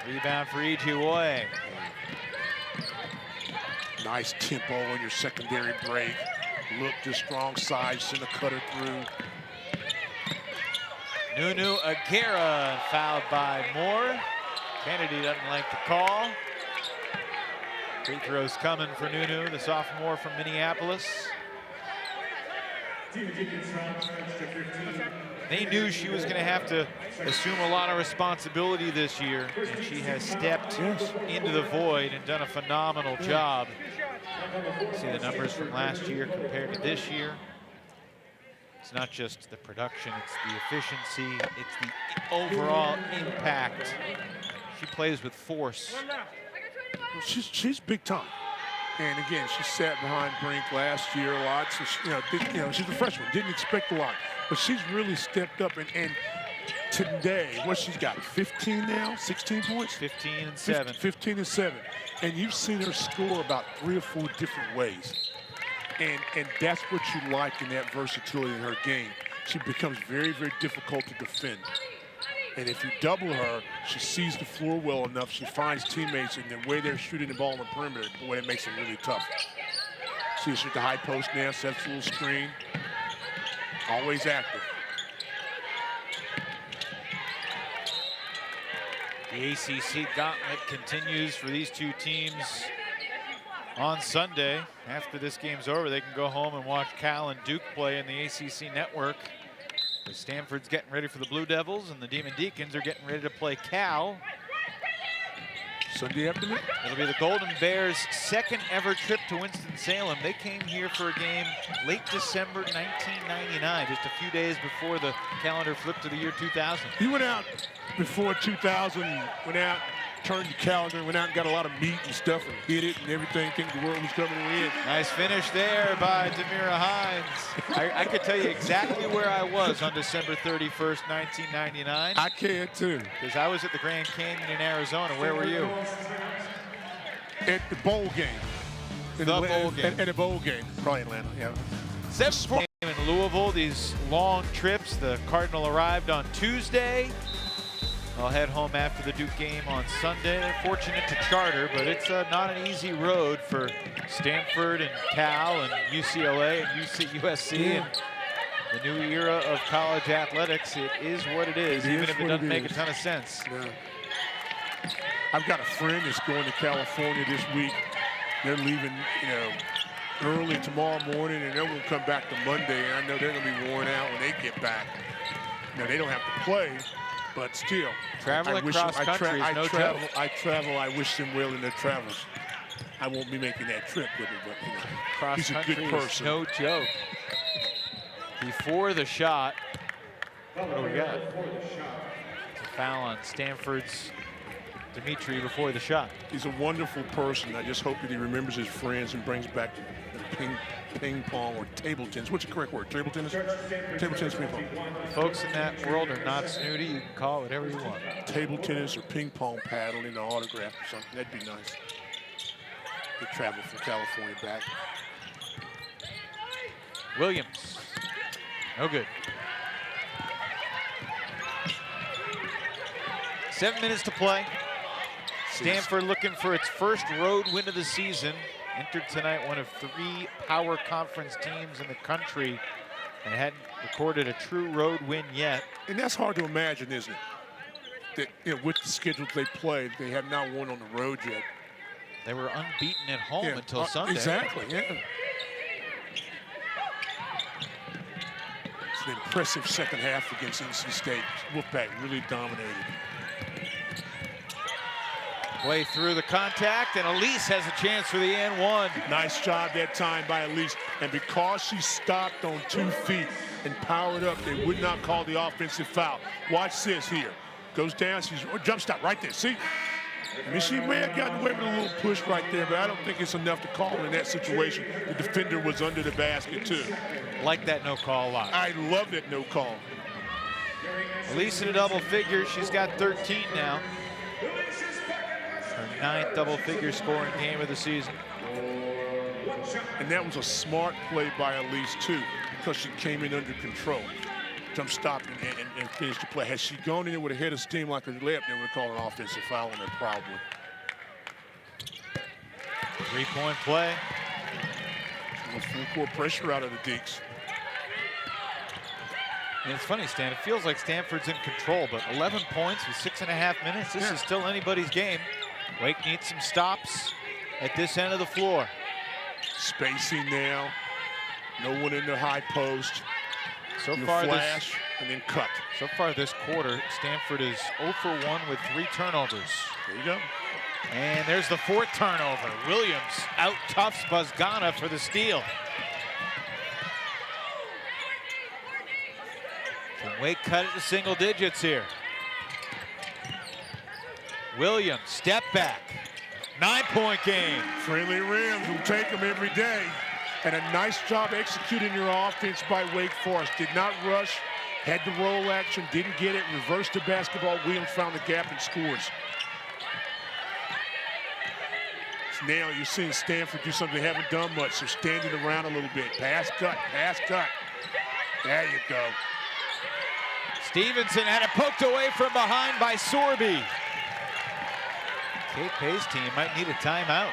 Rebound for Ijiwoye. Nice tempo on your secondary break. Look to strong side, send a cutter through. Nunu Agara fouled by Moore. Kennedy doesn't like the call. Free throws coming for Nunu, the sophomore from Minneapolis. They knew she was going to have to assume a lot of responsibility this year, and she has stepped into the void and done a phenomenal job. See the numbers from last year compared to this year. It's not just the production, it's the efficiency, it's the overall impact. She plays with force. She's big time. And again, she sat behind Brink last year a lot. So she, she's a freshman, didn't expect a lot, but she's really stepped up. And today, what she's got, 15 now, 16 points? 15 and 7. 15 and 7. And you've seen her score about 3 or 4 different ways. And that's what you like in that versatility in her game. She becomes very, very difficult to defend. And if you double her, she sees the floor well enough, she finds teammates, and the way they're shooting the ball on the perimeter, boy, it makes it really tough. See, she's at the high post now, sets a little screen. Always active. The ACC gauntlet continues for these two teams on Sunday. After this game's over, they can go home and watch Cal and Duke play in the ACC network. Stanford's getting ready for the Blue Devils, and the Demon Deacons are getting ready to play Cal. Sunday afternoon? It'll be the Golden Bears' second ever trip to Winston-Salem. They came here for a game late December 1999, just a few days before the calendar flipped to the year 2000. You went out before 2000, went out, turned the calendar, went out and got a lot of meat and stuff and hit it and everything, think the world was coming to an end. Nice finish there by Demira Hines. I could tell you exactly where I was on December 31st, 1999. I can too. Because I was at the Grand Canyon in Arizona. Where were you? At the bowl game. Bowl game. At a bowl game. Probably Atlanta, yeah. 7-4 in Louisville, these long trips. The Cardinal arrived on Tuesday. I'll head home after the Duke game on Sunday. They're fortunate to charter, but it's not an easy road for Stanford and Cal and UCLA and USC and the new era of college athletics. It is what it is, even if it doesn't make a ton of sense. Yeah. I've got a friend that's going to California this week. They're leaving, early tomorrow morning, and they're going to come back to Monday. And I know they're going to be worn out when they get back. They don't have to play. But still, traveling across country is no joke. I travel. I wish them well in their travels. I won't be making that trip with him, but he's a good person. No joke. Before the shot, what do we got? It's a foul on Stanford's Dimitri before the shot. He's a wonderful person. I just hope that he remembers his friends and brings back the ping pong or table tennis. What's the correct word? Table tennis? Table tennis, ping pong. Folks in that world are not snooty. You can call it whatever you want. Table tennis or ping pong paddle in an autograph or something. That'd be nice. They travel from California back. Williams, no good. 7 minutes to play. Stanford looking for its first road win of the season. Entered tonight one of 3 power conference teams in the country and hadn't recorded a true road win yet. And that's hard to imagine, isn't it? That, you know, with the schedule they played, they have not won on the road yet. They were unbeaten at home until Sunday. Exactly, yeah. It's an impressive second half against NC State. Wolfpack really dominated. Play through the contact, and Elise has a chance for the and one. Nice job that time by Elise. And because she stopped on 2 feet and powered up, they would not call the offensive foul. Watch this here. Goes down, she's jump stop right there. See? I mean, she may have gotten away with a little push right there, but I don't think it's enough to call in that situation. The defender was under the basket, too. Like that no call a lot. I love that no call. Elise in a double figure. She's got 13 now. Her 9th double-figure scoring game of the season. And that was a smart play by Elise, too, because she came in under control. Jump stop and finished the play. Had she gone in there with a head of steam like a layup, they would have called an offensive foul on her probably. 3-point play. Full court pressure out of the Deeks. And it's funny, Stan, it feels like Stanford's in control, but 11 points with 6.5 minutes. This is still anybody's game. Wake needs some stops at this end of the floor. Spacing now. No one in the high post. So far, flash and then cut. So far this quarter, Stanford is 0 for 1 with 3 turnovers. There you go. And there's the 4th turnover. Williams out-toughs Buzgana for the steal. Can Wake cut it to single digits here? Williams, step back. 9-point game. Friendly rims will take them every day. And a nice job executing your offense by Wake Forest. Did not rush, had the roll action, didn't get it, reversed the basketball. Williams found the gap and scores. So now you're seeing Stanford do something they haven't done much. They're standing around a little bit. Pass, cut, pass, cut. There you go. Stevenson had it poked away from behind by Sorby. Kate Pay's team might need a timeout.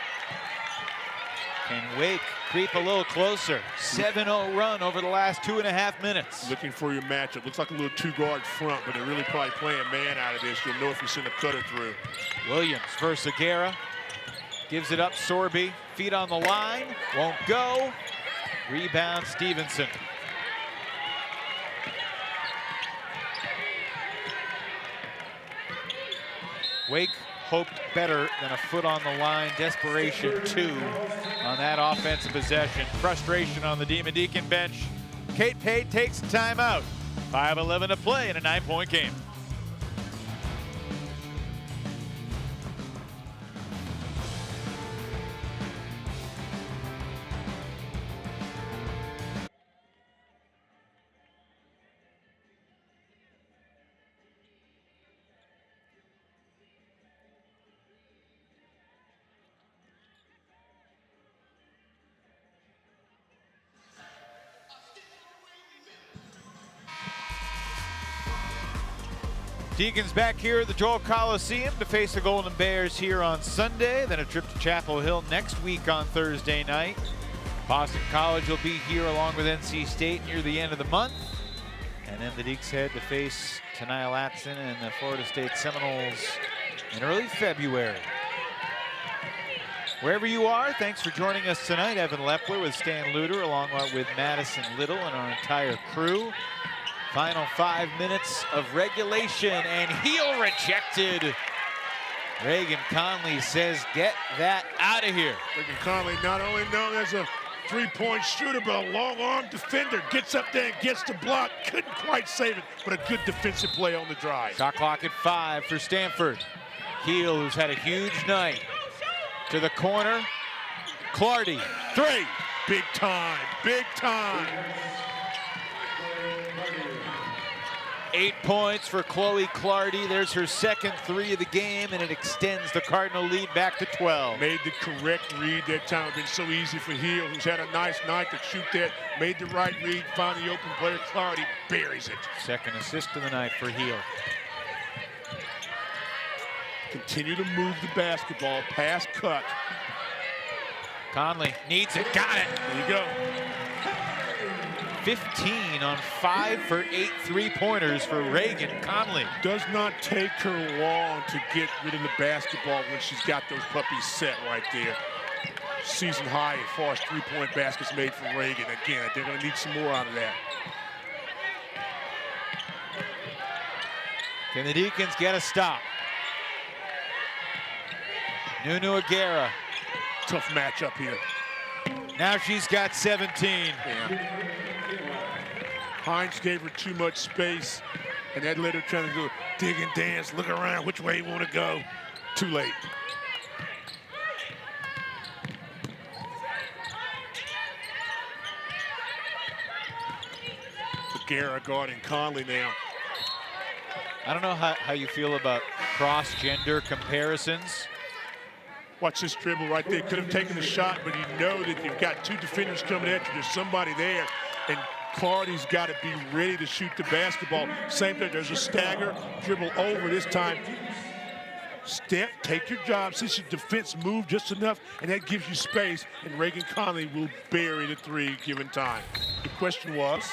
Can Wake creep a little closer? 7-0 run over the last 2.5 minutes. Looking for your matchup. Looks like a little 2-guard front, but they're really probably playing man out of this. You'll know if you send a cutter through. Williams versus Agara. Gives it up, Sorby. Feet on the line. Won't go. Rebound, Stevenson. Wake hoped better than a foot on the line. Desperation 2 on that offensive possession. Frustration on the Demon Deacon bench. Kate Pay takes a timeout. 5:11 to play in a 9-point game. Deacons back here at the Joel Coliseum to face the Golden Bears here on Sunday, then a trip to Chapel Hill next week on Thursday night. Boston College will be here along with NC State near the end of the month. And then the Deeks head to face Tenaya Latson and the Florida State Seminoles in early February. Wherever you are, thanks for joining us tonight. Evan Lepler with Stan Luter along with Madison Little and our entire crew. Final 5 minutes of regulation, and heel rejected. Raegyn Conley says, get that out of here. Raegyn Conley, not only known as a three-point shooter, but a long-arm defender. Gets up there and gets the block. Couldn't quite save it, but a good defensive play on the drive. Shot clock at 5 for Stanford. Heel, who's had a huge night. To the corner. Clardy. 3. Big time, big time. 8 points for Chloe Clardy. There's her second 3 of the game, and it extends the Cardinal lead back to 12. Made the correct read that time. It's been so easy for Hill, who's had a nice night to shoot that. Made the right read, found the open player. Clardy buries it. Second assist of the night for Hill. Continue to move the basketball. Pass cut. Conley needs it, got it. There you go. 15 on 5 for 8 3-pointers for Raegyn Conley. Does not take her long to get rid of the basketball when she's got those puppies set right there. Season high as far as 3-point baskets made for Raegyn. Again, they're going to need some more out of that. Can the Deacons get a stop? Nunu Agara. Tough matchup here. Now she's got 17. Yeah. Hines gave her too much space, and that led her trying to do a dig and dance, look around, which way you want to go. Too late. Agara guarding Conley now. I don't know how you feel about cross-gender comparisons. Watch this dribble right there. Could have taken the shot, but you know that you've got 2 defenders coming at you. There's somebody there, and Clardy's got to be ready to shoot the basketball. Same thing. There's a stagger, dribble over this time. Step, take your job. Since your defense moved just enough, and that gives you space, and Raegyn Conley will bury the 3 given time. The question was?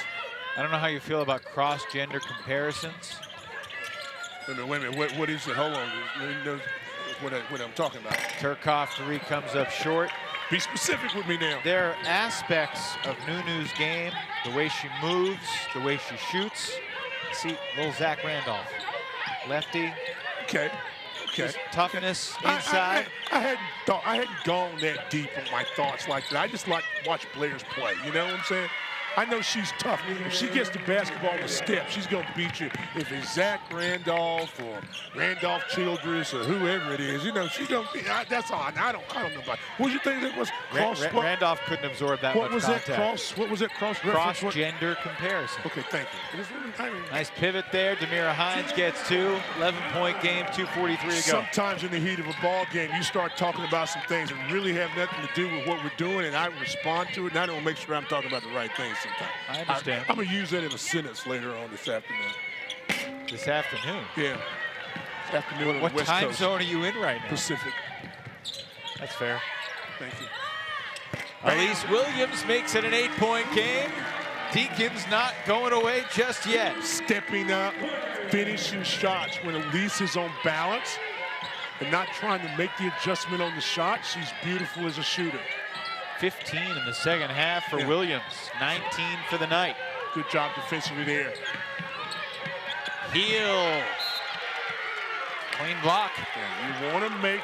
I don't know how you feel about cross-gender comparisons. Wait a minute, what is it? Hold on. What I'm talking about. Turcoff 3 comes up short. Be specific with me now. There are aspects of Nunu's game, the way she moves, the way she shoots. See, little Zach Randolph. Lefty. Okay. Just toughness inside. I hadn't gone that deep on my thoughts like that. I just like to watch players play. You know what I'm saying? I know she's tough. If she gets the basketball with step, she's going to beat you. If it's Zach Randolph or Randolph Childress or whoever it is, you know, she's going to be. That's all. I don't know about it. What do you think that was? Randolph couldn't absorb that much contact. What was that cross? Cross-gender comparison. Okay, thank you. Nice pivot there. Demira Hines gets 2. 11-point game, 2:43 to go. Sometimes in the heat of a ball game, you start talking about some things that really have nothing to do with what we're doing, and I respond to it, and I don't make sure I'm talking about the right things. I understand. I'm going to use that in a sentence later on this afternoon. This afternoon? Yeah. This afternoon What on the West time Coast. zone are you in right now? Pacific. That's fair. Thank you. Elise Williams makes it an 8-point game. Deacons not going away just yet. Stepping up, finishing shots when Elise is on balance and not trying to make the adjustment on the shot. She's beautiful as a shooter. 15 in the second half for Williams, 19 for the night. Good job defensively there. Heel. Clean block. Yeah, you want to make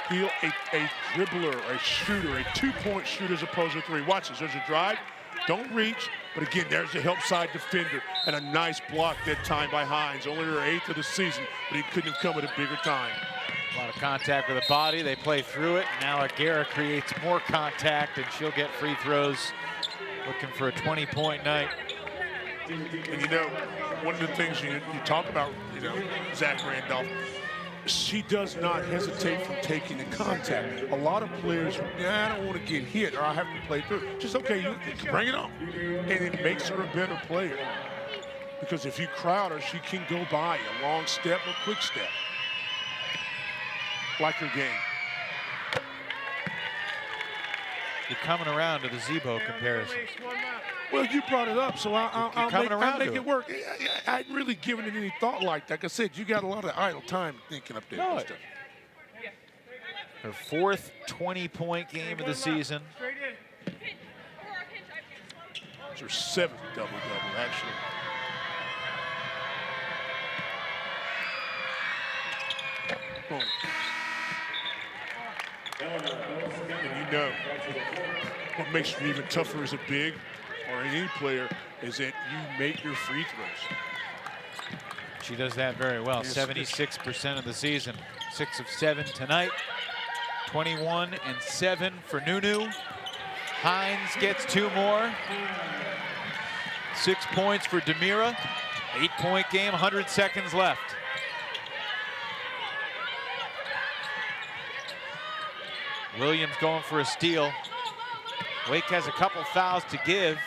Heel a dribbler, a shooter, a 2-point shooter as opposed to 3. Watch this. There's a drive. Don't reach. But again, there's a help side defender and a nice block that time by Hines. Only her 8th of the season, but he couldn't have come at a bigger time. A lot of contact with the body. They play through it. Now Agara creates more contact, and she'll get free throws. Looking for a 20-point night. And you know, one of the things you talk about, you know, Zach Randolph, she does not hesitate from taking the contact. A lot of players, I don't want to get hit or I have to play through. Just, okay, you bring it on. And it makes her a better player. Because if you crowd her, she can go by a long step or quick step. Like her game. You're coming around to the Zebo comparison. Well, you brought it up, so I'll make it work. I hadn't really given it any thought like that. Like I said, you got a lot of idle time thinking up there. No. Her 4th 20-point game of the season. It's her 7th double-double, actually. Boom. And you know, what makes you even tougher as a big or any player is that you make your free throws. She does that very well. 76% of the season. 6 of 7 tonight. 21 and 7 for Nunu. Hines gets 2 more. 6 points for Demira. 8-point game, 100 seconds left. Williams going for a steal. Wake has a couple fouls to give.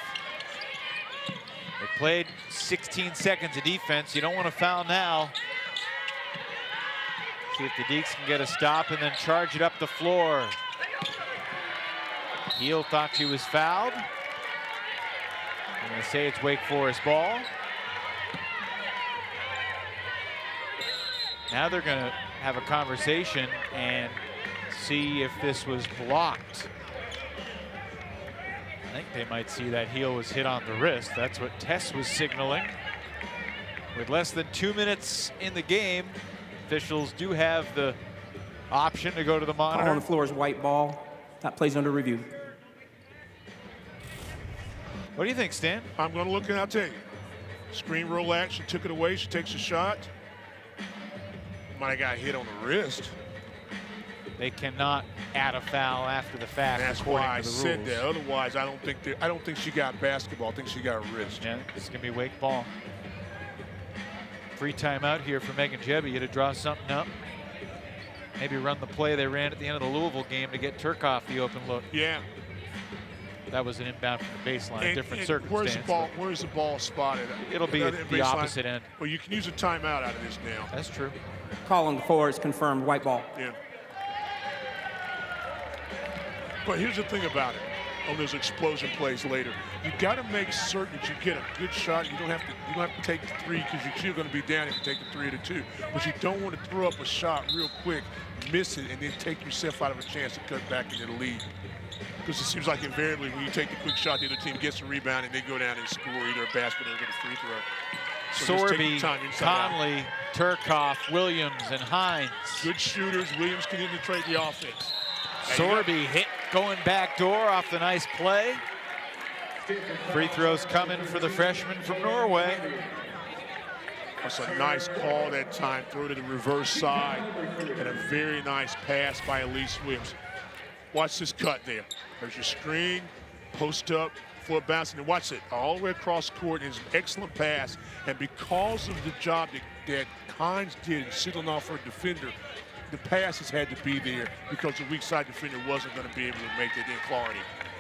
They played 16 seconds of defense. You don't want to foul now. See if the Deeks can get a stop and then charge it up the floor. Heel thought she was fouled. I'm going to say it's Wake Forest ball. Now they're going to have a conversation and see if this was blocked. I think they might see that heel was hit on the wrist. That's what Tess was signaling. With less than 2 minutes in the game, officials do have the option to go to the monitor. Call on the floor is white ball. That plays under review. What do you think, Stan? I'm going to look and I'll tell you. Screen roll action, took it away. She takes a shot. Might have got hit on the wrist. They cannot add a foul after the fact. And that's according why I to the said rules. that. Otherwise, I don't think she got basketball. I think she got a wrist. Yeah, it's going to be Wake ball. Free timeout here for Megan Jebby to draw something up. Maybe run the play they ran at the end of the Louisville game to get Turkoff the open look. Yeah. That was an inbound from the baseline, And different and circumstance. Where's the ball spotted? It'll be at the Baseline. opposite end. Well, you can use a timeout out of this now. That's true. Call on the floor is confirmed white ball. Yeah. But here's the thing about it. On those explosion plays later, you got to make certain that you get a good shot. You don't have to take the three because you're still going to be down if you take the 3 or the 2. But you don't want to throw up a shot real quick, miss it, and then take yourself out of a chance to cut back into the lead. Because it seems like invariably when you take the quick shot, the other team gets a rebound and they go down and score either a basket or get a free throw. So just take the Sorby, time inside out. Conley, Turkoff, Williams, and Hines. Good shooters. Williams can infiltrate the offense. Sorby hit going back door off the nice play. Free throws coming for the freshman from Norway. That's a nice call that time. Throw to the reverse side. And a very nice pass by Elise Williams. Watch this cut there. There's your screen, post up, floor bounce, and watch it all the way across court. It's an excellent pass. And because of the job that Hines did in signaling off her defender, the passes had to be there because the weak side defender wasn't going to be able to make it in clarity.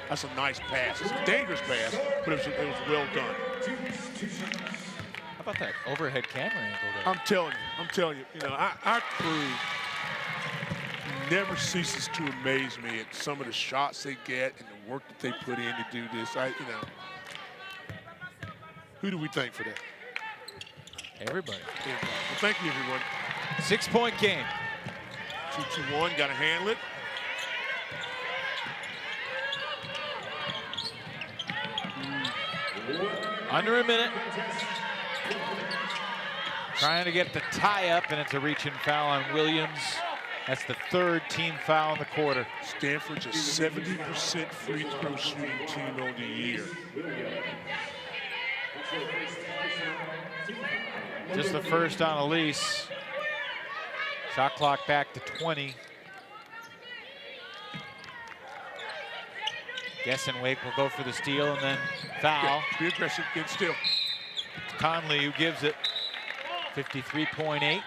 That's a nice pass. It's a dangerous pass, but it was well done. How about that overhead camera angle there? I'm telling you, you know, our crew never ceases to amaze me at some of the shots they get and the work that they put in to do this. Who do we thank for that? Everybody. Well, thank you, everyone. 6-point game. 2-2-1, got to handle it. Under a minute. Trying to get the tie up, and it's a reach and foul on Williams. That's the 3rd team foul in the quarter. Stanford's a 70% free throw shooting team on the year. Just the first on Elise. Shot clock back to 20. Guessing Wake will go for the steal and then foul. Yeah, be aggressive, get still. Conley who gives it. 53.8.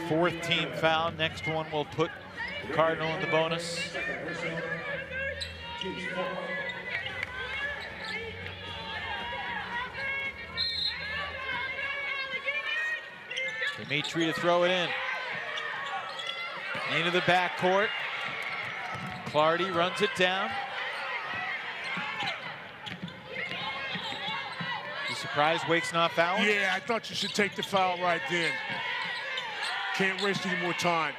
4th team foul. Next one will put the Cardinal in the bonus. Dimitri to throw it in. Into the backcourt. Clardy runs it down. You surprised Wake's not fouling? Yeah, I thought you should take the foul right then. Can't waste any more time.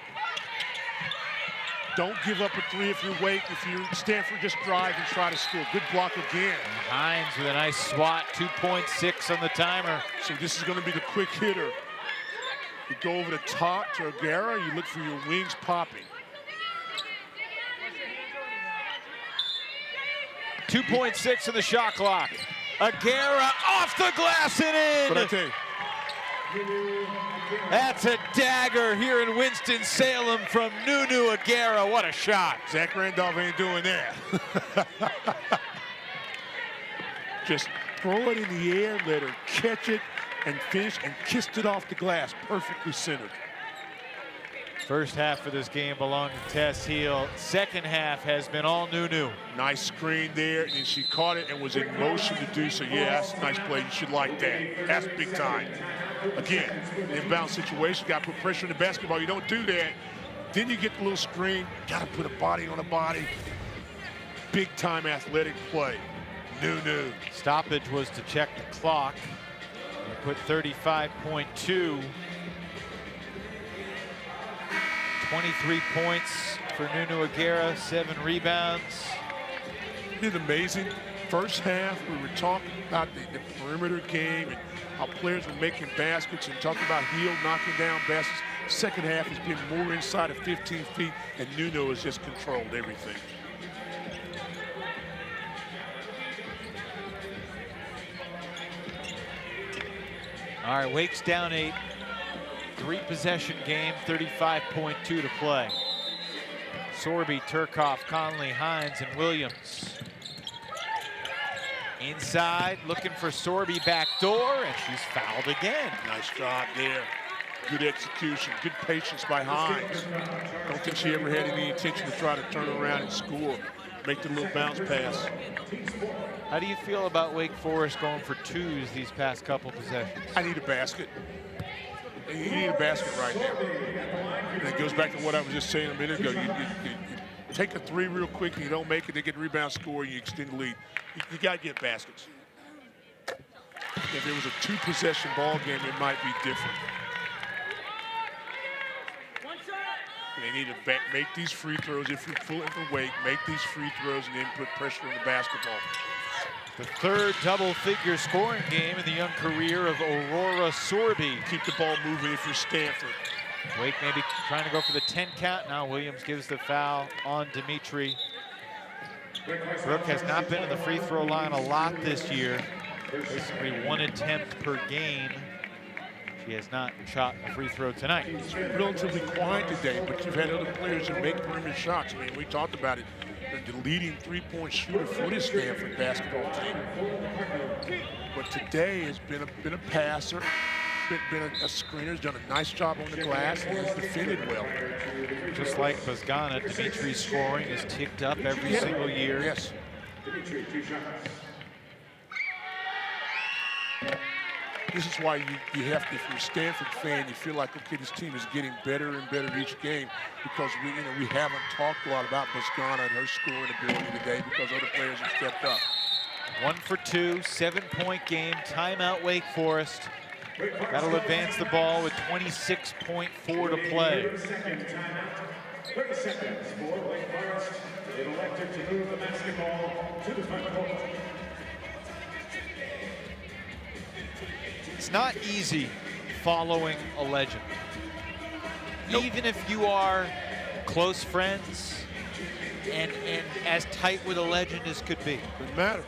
Don't give up a 3 if you're Wake. If you're Stanford, just drive and try to score. Good block again. And Hines with a nice swat, 2.6 on the timer. So this is going to be the quick hitter. You go over the top to Agara, you look for your wings popping. 2.6 in the shot clock. Agara off the glass and in. But I tell you, That's a dagger here in Winston-Salem from Nunu Agara. What a shot. Zach Randolph ain't doing that. Just throw it in the air, let her catch it, and finish, and kissed it off the glass, perfectly centered. First half of this game belonged to Tess Heel. Second half has been all Nunu. Nice screen there, and she caught it and was in motion to do so. Yeah, that's a nice play. You should like that. That's big time. Again, inbound situation, got to put pressure on the basketball. You don't do that. Then you get the little screen, got to put a body on a body. Big time athletic play. Nunu. Stoppage was to check the clock. They put 35.2. 23 points for Nunu Agara, 7 rebounds. Isn't it amazing? First half, we were talking about the perimeter game and how players were making baskets and talking about Heel knocking down baskets. Second half has been more inside of 15 feet, and Nunu has just controlled everything. All right, Wake's down 8. 3-possession game, 35.2 to play. Sorby, Turkoff, Conley, Hines, and Williams. Inside, looking for Sorby back door, and she's fouled again. Nice job there. Good execution, good patience by Hines. Don't think she ever had any intention to try to turn around and score. Make the little bounce pass. How do you feel about Wake Forest going for 2s these past couple possessions? I need a basket. You need a basket right now. And it goes back to what I was just saying a minute ago. You take a 3 real quick and you don't make it, they get the rebound, score, and you extend the lead. You got to get baskets. If it was a 2-possession ball game, it might be different. They need to make these free throws. If you're pulling for Wake, make these free throws and then put pressure on the basketball. The third double-figure scoring game in the young career of Aurora Sorby. Keep the ball moving if you're Stanford. Wake maybe trying to go for the 10 count. Now Williams gives the foul on Dimitri. Brooke has not been in the free throw line a lot this year. Basically 1 attempt per game. She has not shot a free throw tonight. It's been relatively quiet today, but you've had other players that make perimeter shots. I mean, we talked about it. The leading 3-point shooter for this Stanford basketball team. But today has been a passer, been a screener, has done a nice job on the glass, and has defended well. Just like Bazgana, Dimitri's scoring is ticked up every single year. Yes. This is why you have to, if you're a Stanford fan, you feel like, okay, this team is getting better and better each game, because we haven't talked a lot about Bazgana and her scoring ability today because other players have stepped up. 1 for 2, 7-point game, timeout Wake Forest. That'll advance the ball with 26.4 to play. 30 seconds for Wake Forest. They've elected to move the basketball to the front court. It's not easy following a legend. Even if you are close friends and as tight with a legend as could be. Doesn't matter.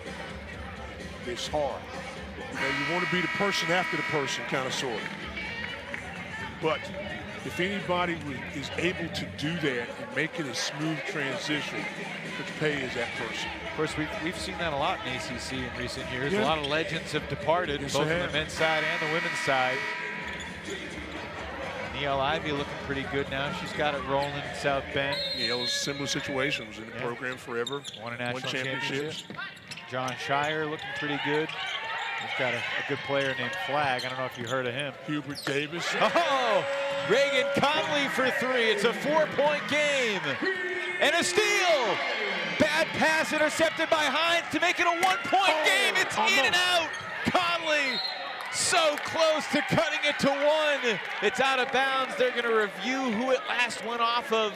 It's hard. You want to be the person after the person, kind of, sort of. But if anybody is able to do that and make it a smooth transition, Coach Pay is that person. Of course, we've seen that a lot in ACC in recent years. Yeah. A lot of legends have departed, both on the men's side and the women's side. Neil Ivey looking pretty good now. She's got it rolling in South Bend. Neil's similar situations in the program forever. Won a national championship. John Shire looking pretty good. He's got a good player named Flag. I don't know if you heard of him. Hubert Davis. Oh, Raegyn Conley for 3. It's a 4-point game. And a steal. Bad pass intercepted by Hines to make it a 1-point game. It's in and out. Conley so close to cutting it to 1. It's out of bounds. They're going to review who it last went off of.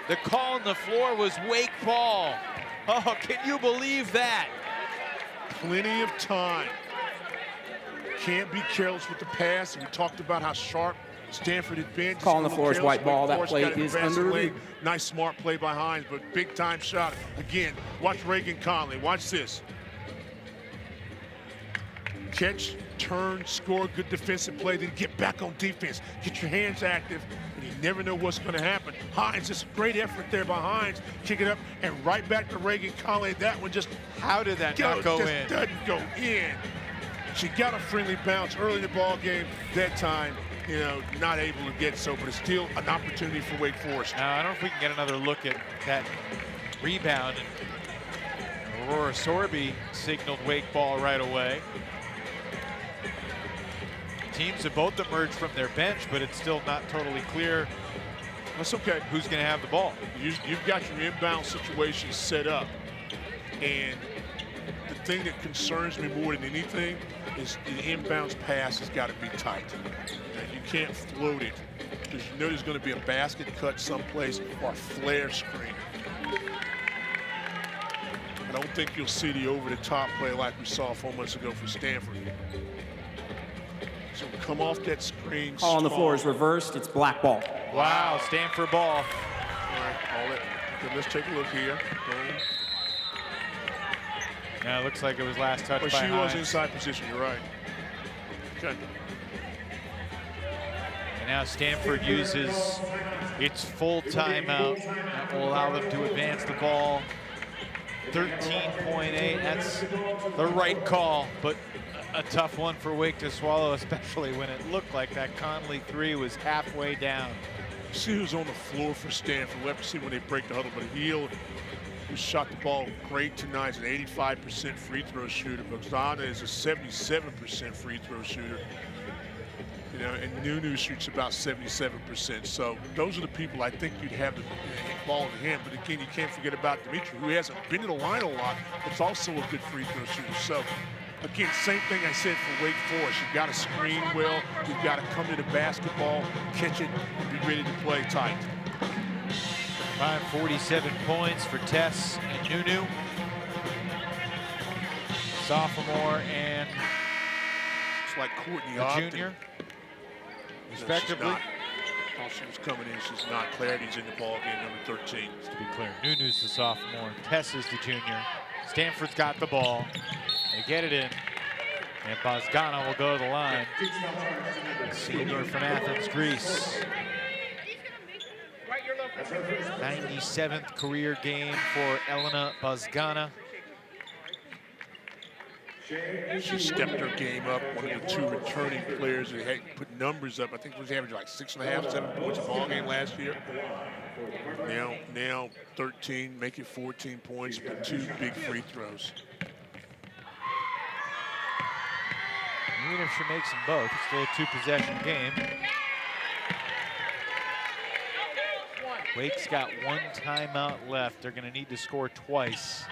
The call on the floor was Wake ball. Oh, can you believe that? Plenty of time. Can't be careless with the pass. And we talked about how sharp Stanford had been. Call on the floor is white ball. That play is under review. Nice, smart play by Hines, but big time shot. Again, watch Raegyn Conley. Watch this. Catch, turn, score, good defensive play, then get back on defense. Get your hands active, and You never know what's going to happen. Hines, just a great effort there by Hines. Kick it up and right back to Raegyn. Conley, that one just... How did that not go in? Doesn't go in. She got a friendly bounce early in the ball game. That time, you know, not able to get so, but it's still an opportunity for Wake Forest. Now, I don't know if we can get another look at that rebound. Aurora Sorby signaled Wake ball right away. Teams have both emerged from their bench, but it's still not totally clear. That's okay. Who's going to have the ball? You've got your inbound situation set up, and the thing that concerns me more than anything is the inbounds pass has got to be tight. You can't float it because you know there's going to be a basket cut someplace or a flare screen. I don't think you'll see the over-the-top play like we saw 4 months ago for Stanford. So come off that screen. Call on the floor is reversed. It's black ball. Wow, Stanford ball. All right, let's take a look here. Boom. Now it looks like it was last touched by She was Hines. inside position, you're right. Okay. And now Stanford uses its full timeout. That will allow them to advance the ball. 13.8, that's the right call, but a tough one for Wake to swallow, especially when it looked like that Conley three was halfway down. See who's on the floor for Stanford. We'll have to see when they break the huddle, but Heel, who shot the ball great tonight, is an 85% free throw shooter. Bogdana is a 77% free throw shooter. You know, and Nunu shoots about 77%. So those are the people I think you'd have the ball in hand. But again, you can't forget about Dimitri, who hasn't been to the line a lot, but it's also a good free throw shooter. So again, same thing I said for Wake Forest. You've got to screen well. You've got to come to the basketball, catch it, and be ready to play tight. 47 points for Tess and Nunu. Sophomore and It's like Courtney a Ogden. junior, No, she's respectively. not. While she was coming in, she's not. Clarity's in the ball game, number 13. To be clear, Nunu's the sophomore, Tess is the junior. Stanford's got the ball. They get it in. And Bogdana will go to the line. Senior from Athens, Greece. 97th career game for Elena Bogdana. She stepped her game up. One of the two returning players that had put numbers up. I think it was averaging like 6.5, 7 points a ball game last year. Now 13, make it 14 points, but 2 big free throws. Even if she makes them both, it's still a 2-possession game. Wake's got 1 timeout left. They're going to need to score twice.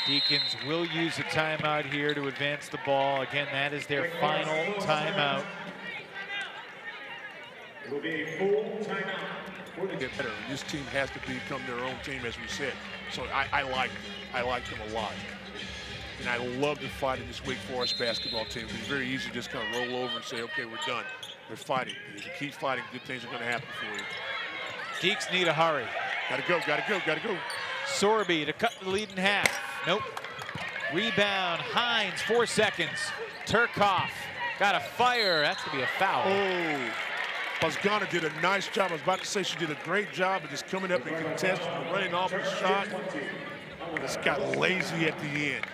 Deacons will use a timeout here to advance the ball. Again, that is their final timeout. It will be a full timeout. Get better. This team has to become their own team, as we said. So I like them a lot. And I love the fight in this Wake Forest basketball team. It's very easy to just kind of roll over and say, okay, we're done. They're fighting. And if you keep fighting, good things are going to happen for you. Geeks need a hurry. Gotta go, gotta go, gotta go. Sorby to cut the lead in half. Nope. Rebound, Hines, 4 seconds. Turkoff got a fire. That's going to be a foul. Oh, Bogdana did a nice job. I was about to say she did a great job of just coming up and contesting and running off the shot. Just got lazy at the end.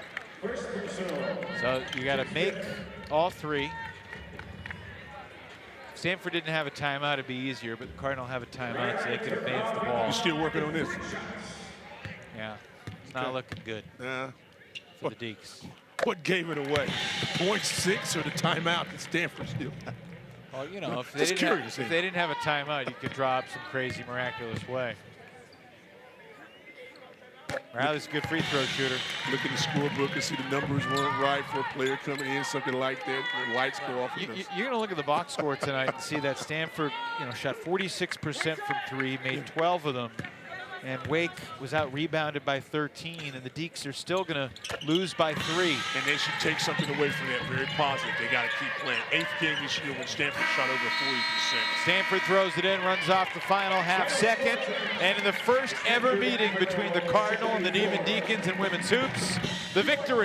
So you got to make all 3. If Stanford didn't have a timeout, it'd be easier, but the Cardinal have a timeout so they could advance the ball. You're still working on this. Yeah, it's not looking good for the Deeks. What gave it away? The .6 or the timeout that Stanford still had? Well, you know, if they, Just didn't have, curious, if they didn't have a timeout, you could drop some crazy, miraculous way. Riley's a good free throw shooter. Look at the scorebook and see the numbers weren't right for a player coming in, something like that. The lights go off. You're going to look at the box score tonight and see that Stanford, shot 46% from 3, made 12 of them. And Wake was out rebounded by 13, and the Deeks are still going to lose by 3. And they should take something away from that. Very positive. They got to keep playing. 8th game this year when Stanford shot over 40%. Stanford throws it in, runs off the final half second. And in the first ever meeting between the Cardinal and the Demon Deacons in women's hoops, the victory.